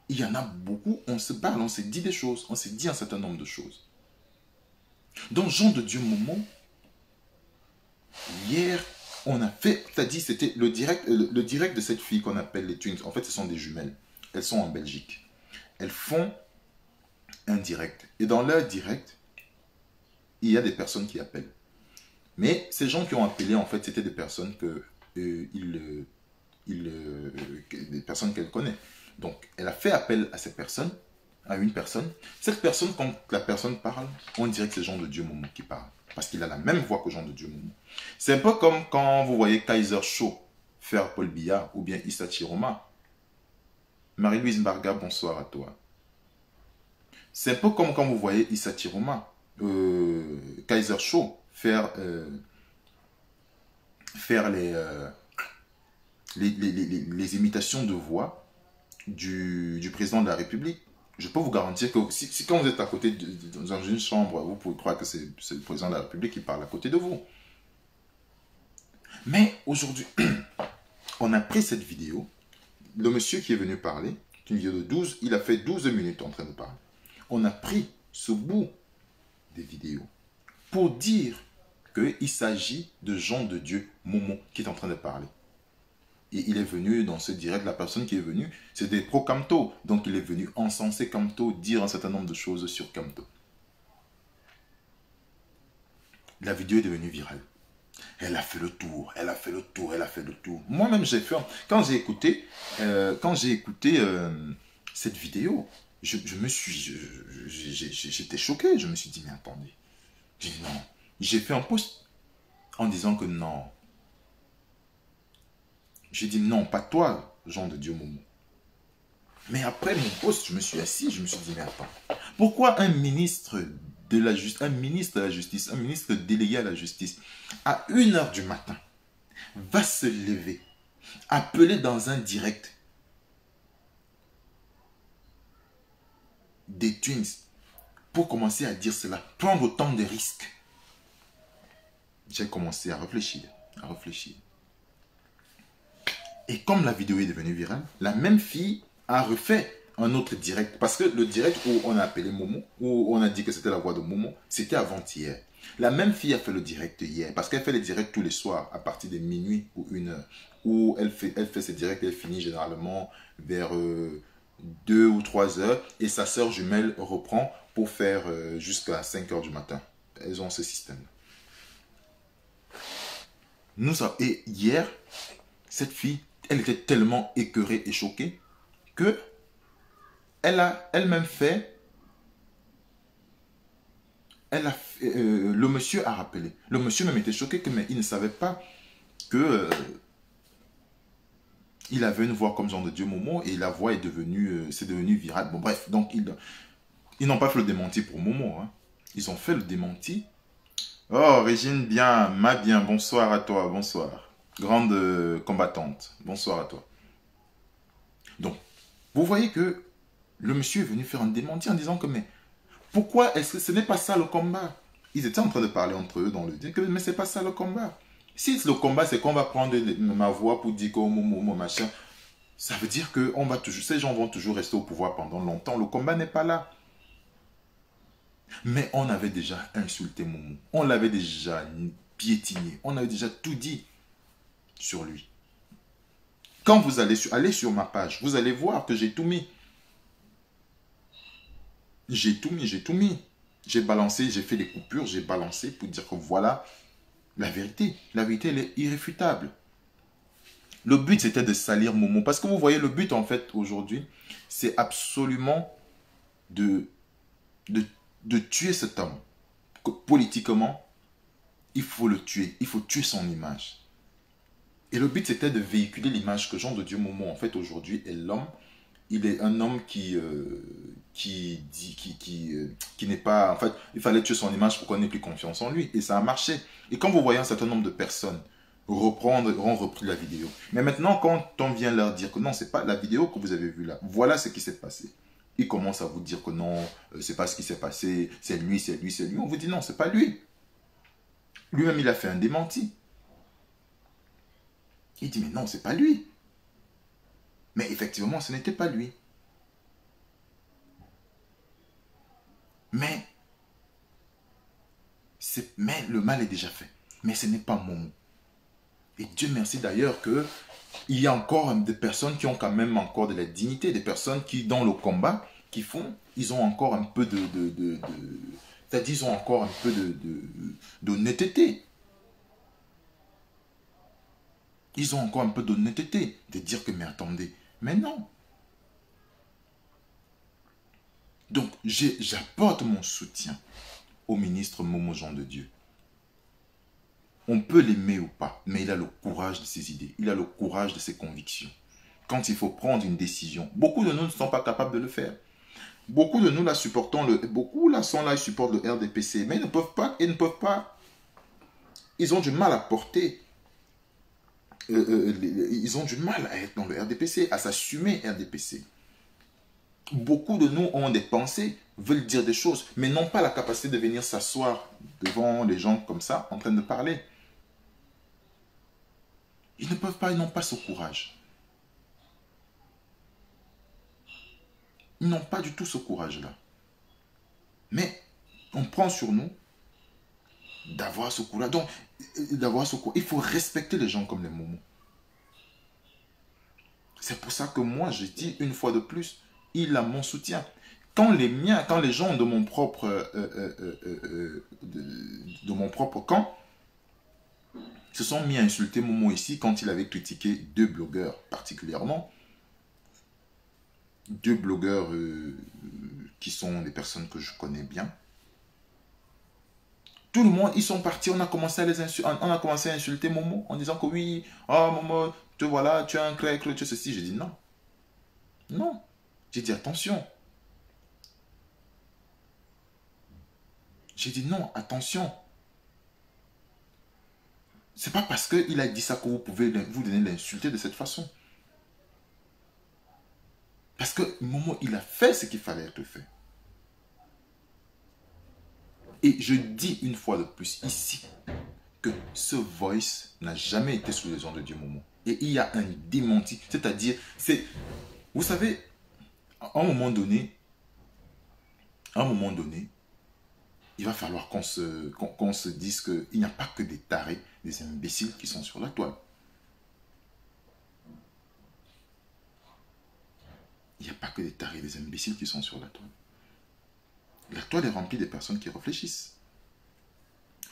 Il y en a beaucoup, on se parle, on se dit des choses, on se dit un certain nombre de choses. Donc, Jean de Dieu Momo, hier, on a fait, c'est-à-dire c'était le direct de cette fille qu'on appelle les twins. En fait, ce sont des jumelles. Elles sont en Belgique. Elles font un direct. Et dans leur direct, il y a des personnes qui appellent. Mais ces gens qui ont appelé, en fait, c'était des personnes des personnes qu'elle connaît. Donc, elle a fait appel à cette personne, à une personne. Cette personne, quand la personne parle, on dirait que c'est Jean de Dieu Momo qui parle. Parce qu'il a la même voix que Jean de Dieu Momo. C'est un peu comme quand vous voyez Kaiser Shaw faire Paul Biya ou bien Issa Chiroma. Marie-Louise Mbarga, bonsoir à toi. C'est un peu comme quand vous voyez Issa Chiroma, Kaiser Shaw faire les imitations de voix du président de la République. Je peux vous garantir que si quand vous êtes à côté dans une chambre, vous pouvez croire que c'est le président de la République qui parle à côté de vous. Mais aujourd'hui, on a pris cette vidéo. Le monsieur qui est venu parler, une vidéo de 12, il a fait 12 minutes en train de parler. On a pris ce bout des vidéos pour dire qu'il s'agit de Jean de Dieu Momo qui est en train de parler. Et il est venu dans ce direct, la personne qui est venue, c'est des pro-Camto. Donc il est venu encenser Camto, dire un certain nombre de choses sur Camto. La vidéo est devenue virale. Elle a fait le tour, elle a fait le tour, elle a fait le tour. Moi-même, j'ai fait... Quand j'ai écouté, cette vidéo, j'étais choqué. Je me suis dit, mais attendez. J'ai dit non. J'ai fait un post en disant que non. J'ai dit non, pas toi, Jean de Dieu Momo. Mais après mon post, je me suis assis, je me suis dit, mais attends. Pourquoi un ministre de la justice, un ministre délégué à la justice, à 1h du matin, va se lever, appeler dans un direct des Twins pour commencer à dire cela, prendre autant de risques? J'ai commencé à réfléchir, à réfléchir. Et comme la vidéo est devenue virale, la même fille a refait un autre direct. Parce que le direct où on a appelé Momo, où on a dit que c'était la voix de Momo, c'était avant-hier. La même fille a fait le direct hier. Parce qu'elle fait les directs tous les soirs, à partir de minuit ou 1h. Où elle fait ses directs, elle finit généralement vers 2 ou 3 heures. Et sa sœur jumelle reprend pour faire jusqu'à 5h du matin. Elles ont ce système. Et hier, cette fille, elle était tellement écœurée et choquée que elle a elle-même fait, le monsieur a rappelé. Le monsieur même était choqué, mais il ne savait pas que il avait une voix comme Jean de Dieu Momo et la voix est devenue, c'est devenu virale. Bon bref, donc ils n'ont pas fait le démenti pour Momo. Hein. Ils ont fait le démenti. Oh, Régine, bien, ma bien, bonsoir à toi, bonsoir. Grande combattante, bonsoir à toi. Donc, vous voyez que le monsieur est venu faire un démenti en disant que, mais pourquoi est-ce que ce n'est pas ça le combat? Ils étaient en train de parler entre eux dans le dire que, mais c'est pas ça le combat. Si le combat, c'est qu'on va prendre ma voix pour dire que machin, ça veut dire que ces gens vont toujours rester au pouvoir pendant longtemps. Le combat n'est pas là. Mais on avait déjà insulté Momo. On l'avait déjà piétiné. On avait déjà tout dit sur lui. Quand vous allez sur ma page, vous allez voir que j'ai tout mis. J'ai tout mis, j'ai tout mis. J'ai balancé, j'ai fait des coupures, j'ai balancé pour dire que voilà la vérité. La vérité, elle est irréfutable. Le but, c'était de salir Momo. Parce que vous voyez, le but, en fait, aujourd'hui, c'est absolument de tuer cet homme. Politiquement, il faut le tuer. Il faut tuer son image. Et le but, c'était de véhiculer l'image que Jean de Dieu Momo, en fait, aujourd'hui, est l'homme. Il est un homme qui n'est pas... En fait, il fallait tuer son image pour qu'on n'ait plus confiance en lui. Et ça a marché. Et quand vous voyez un certain nombre de personnes ont repris la vidéo. Mais maintenant, quand on vient leur dire que non, c'est pas la vidéo que vous avez vue là. Voilà ce qui s'est passé. Ils commencent à vous dire que non, c'est pas ce qui s'est passé. C'est lui, c'est lui, c'est lui. On vous dit non, c'est pas lui. Lui-même, il a fait un démenti. Il dit mais non, c'est pas lui. Mais effectivement, ce n'était pas lui. Mais le mal est déjà fait. Mais ce n'est pas Momo. Et Dieu merci d'ailleurs qu'il y a encore des personnes qui ont quand même encore de la dignité, des personnes qui, dans le combat, ils ont encore un peu c'est-à-dire, ils ont encore un peu d'honnêteté. Ils ont encore un peu d'honnêteté de dire que, mais attendez, mais non. j'apporte mon soutien au ministre Momo Jean de Dieu. On peut l'aimer ou pas, mais il a le courage de ses idées, il a le courage de ses convictions. Quand il faut prendre une décision, beaucoup de nous ne sont pas capables de le faire. Beaucoup de nous là supportons beaucoup là sont là, ils supportent le RDPC, mais ils ne peuvent pas, ils ont du mal à porter, ils ont du mal à être dans le RDPC, à s'assumer RDPC. Beaucoup de nous ont des pensées, veulent dire des choses, mais n'ont pas la capacité de venir s'asseoir devant les gens comme ça, en train de parler. Ils ne peuvent pas, ils n'ont pas ce courage. Ils n'ont pas du tout ce courage-là. Mais on prend sur nous d'avoir ce courage. Donc, il faut respecter les gens comme les momos. C'est pour ça que moi, je dis une fois de plus, il a mon soutien. Quand les gens de mon propre, de mon propre camp se sont mis à insulter Momo ici quand il avait critiqué deux blogueurs particulièrement, deux blogueurs qui sont des personnes que je connais bien. Tout le monde, ils sont partis, on a commencé à insulter Momo en disant que oui, oh Momo, te voilà, tu as un clé, tu as ceci. J'ai dit non. Non. J'ai dit attention. J'ai dit non, attention. C'est pas parce qu'il a dit ça que vous pouvez vous donner l'insulter de cette façon. Parce que Momo, il a fait ce qu'il fallait être fait. Et je dis une fois de plus ici que ce voice n'a jamais été sous les ordres de Dieu Momo. Et il y a un démenti. C'est-à-dire, vous savez, à un moment donné, il va falloir qu'on se dise qu'il n'y a pas que des tarés, des imbéciles qui sont sur la toile. Il n'y a pas que des tarés, des imbéciles qui sont sur la toile. La toile est remplie de personnes qui réfléchissent.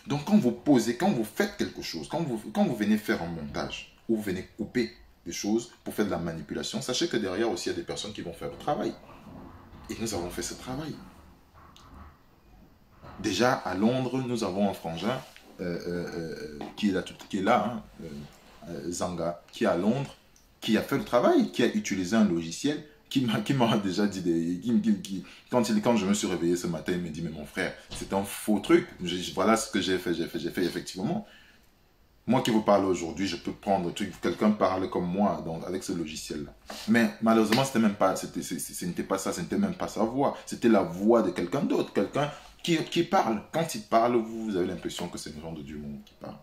Donc quand vous posez, quand vous faites quelque chose, quand vous venez faire un montage, ou vous venez couper des choses pour faire de la manipulation, sachez que derrière aussi il y a des personnes qui vont faire le travail. Et nous avons fait ce travail. Déjà à Londres, nous avons un frangin qui est là, Zanga, qui est à Londres, qui a fait le travail, qui a utilisé un logiciel, qui m'a déjà dit, quand je me suis réveillé ce matin, il me dit, mais mon frère, c'est un faux truc, voilà ce que j'ai fait, effectivement. Moi qui vous parle aujourd'hui, je peux prendre le truc, quelqu'un parle comme moi avec ce logiciel-là. Mais malheureusement, ce n'était pas ça, ce n'était même pas sa voix, c'était la voix de quelqu'un d'autre, quelqu'un qui parle. Quand il parle, vous avez l'impression que c'est le genre de Dieu qui parle.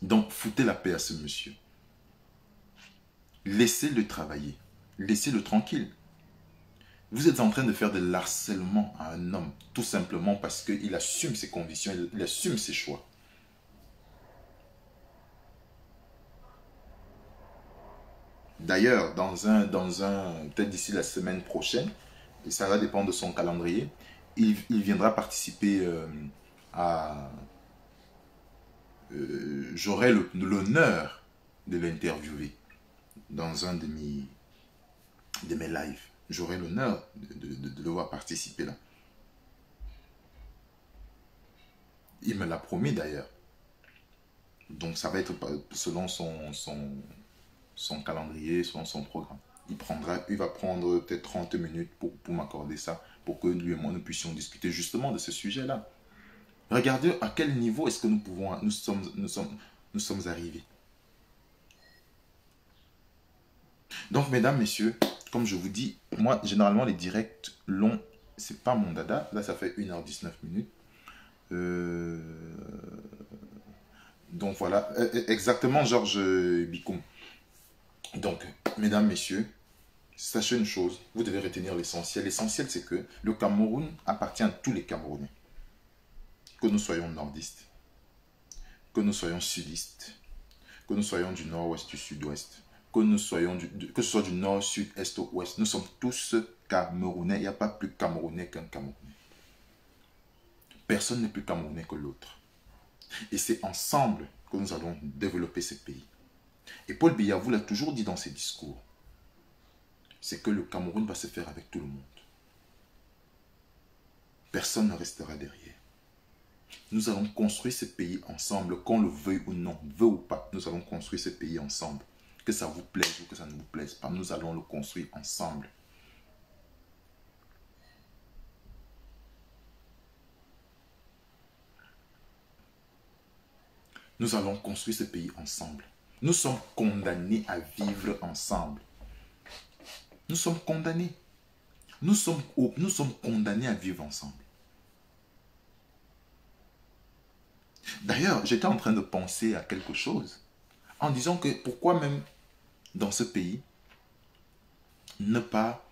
Donc, foutez la paix à ce monsieur. Laissez-le travailler. Laissez-le tranquille. Vous êtes en train de faire de l'harcèlement à un homme, tout simplement parce qu'il assume ses convictions, il assume ses choix. D'ailleurs, peut-être d'ici la semaine prochaine, et ça va dépendre de son calendrier, il viendra participer j'aurai l'honneur de l'interviewer dans un de mes lives. J'aurai l'honneur de le voir participer là. Il me l'a promis d'ailleurs. Donc ça va être selon son calendrier, selon son programme. Il va prendre peut-être 30 minutes pour m'accorder ça, pour que lui et moi nous puissions discuter justement de ce sujet-là. Regardez à quel niveau est-ce que nous sommes arrivés. Donc, mesdames, messieurs, comme je vous dis, moi, généralement, les directs longs, c'est pas mon dada. Là, ça fait 1h19 minutes. Donc, voilà. Exactement, Georges Bikoum. Donc, mesdames, messieurs, sachez une chose, vous devez retenir l'essentiel. L'essentiel, c'est que le Cameroun appartient à tous les Camerounais. Que nous soyons nordistes, que nous soyons sudistes, que nous soyons du nord-ouest, du sud-ouest, que ce soit du nord, sud, est ou ouest, nous sommes tous Camerounais. Il n'y a pas plus Camerounais qu'un Camerounais. Personne n'est plus Camerounais que l'autre. Et c'est ensemble que nous allons développer ce pays. Et Paul Biya vous l'a toujours dit dans ses discours. C'est que le Cameroun va se faire avec tout le monde. personne ne restera derrière. Nous allons construire ce pays ensemble, qu'on le veuille ou non, veut ou pas, nous allons construire ce pays ensemble. Que ça vous plaise ou que ça ne vous plaise pas, nous allons le construire ensemble. Nous allons construire ce pays ensemble. Nous sommes condamnés à vivre ensemble. Nous sommes condamnés. Nous sommes condamnés à vivre ensemble. D'ailleurs, j'étais en train de penser à quelque chose en disant que pourquoi même dans ce pays ne pas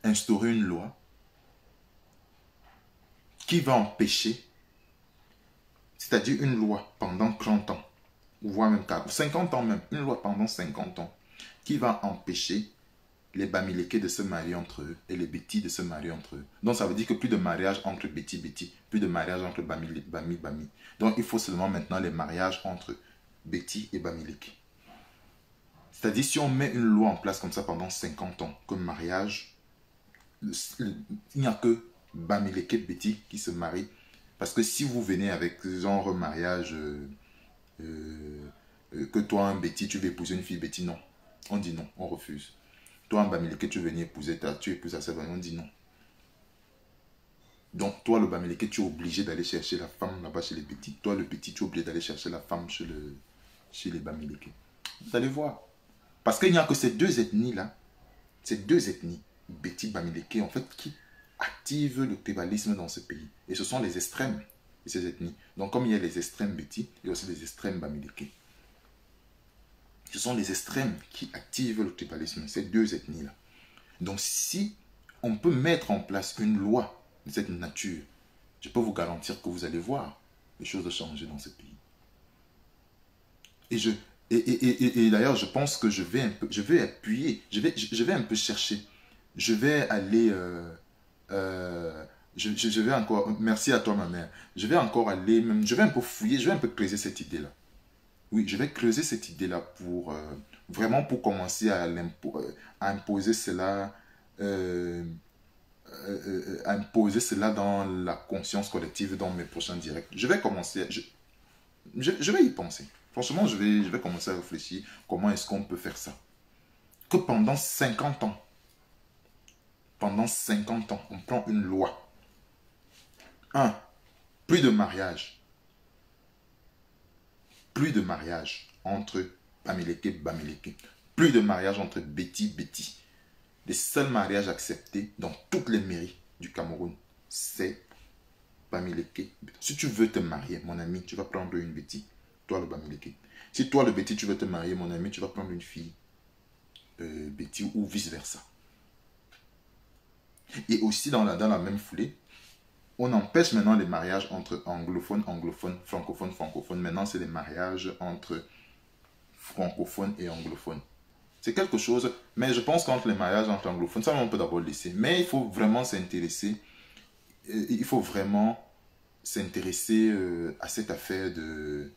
instaurer une loi qui va empêcher, c'est-à-dire une loi pendant 30 ans, ou voire même 50 ans même, une loi pendant 50 ans, qui va empêcher les Bamileke de se marier entre eux et les Bétis de se marier entre eux. Donc ça veut dire que plus de mariage entre Béti, plus de mariage entre Bami. Donc il faut seulement maintenant les mariages entre Béti et Bamileke. C'est-à-dire si on met une loi en place comme ça pendant 50 ans, comme mariage, il n'y a que Bamileke et Béti qui se marient. Parce que si vous venez avec genre mariage, que toi un Béti, tu veux épouser une fille Béti, non. On dit non, on refuse. Toi, en Bamileke, tu veux venir épouser tu épouses à sa on dit non. Donc, toi, le Bamileke, tu es obligé d'aller chercher la femme là-bas chez les petits. Toi, le petit, tu es obligé d'aller chercher la femme chez les Bamileke. Vous allez voir. Parce qu'il n'y a que ces deux ethnies-là, ces deux ethnies, Béti, Bamileke, en fait, qui activent le tribalisme dans ce pays. Et ce sont les extrêmes de ces ethnies. Donc, comme il y a les extrêmes Béti, il y a aussi les extrêmes Bamileke. Ce sont les extrêmes qui activent le tribalisme, ces deux ethnies-là. Donc si on peut mettre en place une loi de cette nature, je peux vous garantir que vous allez voir les choses changer dans ce pays. Et d'ailleurs, je pense que je vais appuyer, je vais un peu chercher, je vais aller, je vais encore, merci à toi ma mère, je vais encore aller, même, je vais un peu fouiller, je vais un peu creuser cette idée-là. Oui, je vais creuser cette idée-là pour vraiment pour commencer à imposer cela, imposer cela dans la conscience collective dans mes prochains directs. Je vais commencer, je vais y penser. Franchement, je vais commencer à réfléchir comment est-ce qu'on peut faire ça. Que pendant 50 ans, on prend une loi. Plus de mariage. Plus de mariage entre Bamileke et Bamileke. Plus de mariage entre Béti et Béti. Les seuls mariages acceptés dans toutes les mairies du Cameroun, c'est Bamileke. Si tu veux te marier, mon ami, tu vas prendre une Béti. Toi, le Bamileke. Si toi, le Béti, tu veux te marier, mon ami, tu vas prendre une fille Béti ou vice-versa. Et aussi, dans la même foulée, on empêche maintenant les mariages entre anglophones, francophones. Maintenant, c'est les mariages entre francophones et anglophones. C'est quelque chose, mais je pense qu'entre les mariages entre anglophones, ça on peut d'abord laisser. Mais il faut vraiment s'intéresser, à cette affaire de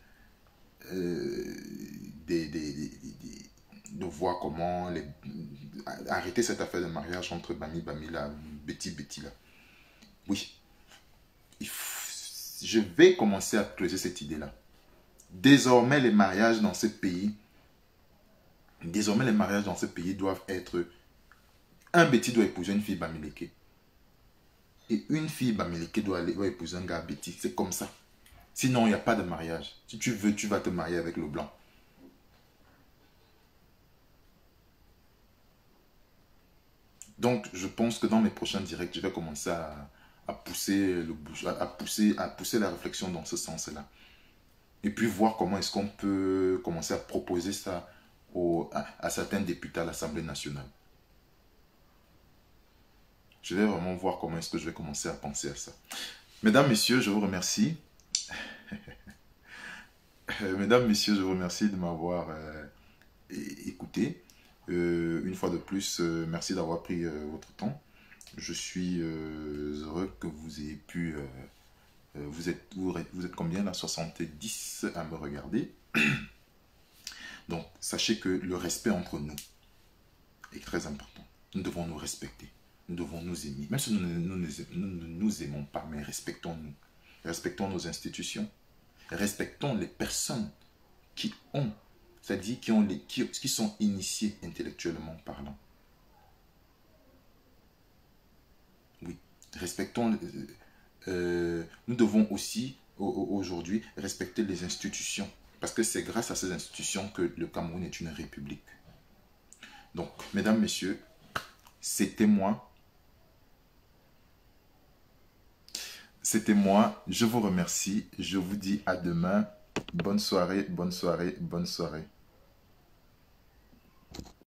voir comment arrêter cette affaire de mariage entre Bami là, Béti là. Oui. Je vais commencer à creuser cette idée-là. Désormais, les mariages dans ce pays, doivent être... Un Béti doit épouser une fille Bamileke. Et une fille Bamileke doit épouser un gars Béti. C'est comme ça. Sinon, il n'y a pas de mariage. Si tu veux, tu vas te marier avec le blanc. Donc, je pense que dans mes prochains directs, je vais commencer à pousser la réflexion dans ce sens-là. Et puis voir comment est-ce qu'on peut commencer à proposer ça à certains députés à l'Assemblée nationale. Je vais vraiment voir comment est-ce que je vais commencer à penser à ça. Mesdames, messieurs, je vous remercie. Mesdames, messieurs, je vous remercie de m'avoir écouté. Une fois de plus, merci d'avoir pris votre temps. Je suis heureux que vous ayez pu... vous êtes combien là? 70 à me regarder. Donc, sachez que le respect entre nous est très important. Nous devons nous respecter. nous devons nous aimer. Même si nous ne nous aimons pas, mais respectons-nous. Respectons nos institutions. Respectons les personnes qui ont, c'est-à-dire qui sont initiées intellectuellement parlant. Oui, respectons. Nous devons aussi, aujourd'hui, respecter les institutions. Parce que c'est grâce à ces institutions que le Cameroun est une république. Donc, mesdames, messieurs, c'était moi. C'était moi. Je vous remercie. Je vous dis à demain. Bonne soirée, bonne soirée, bonne soirée.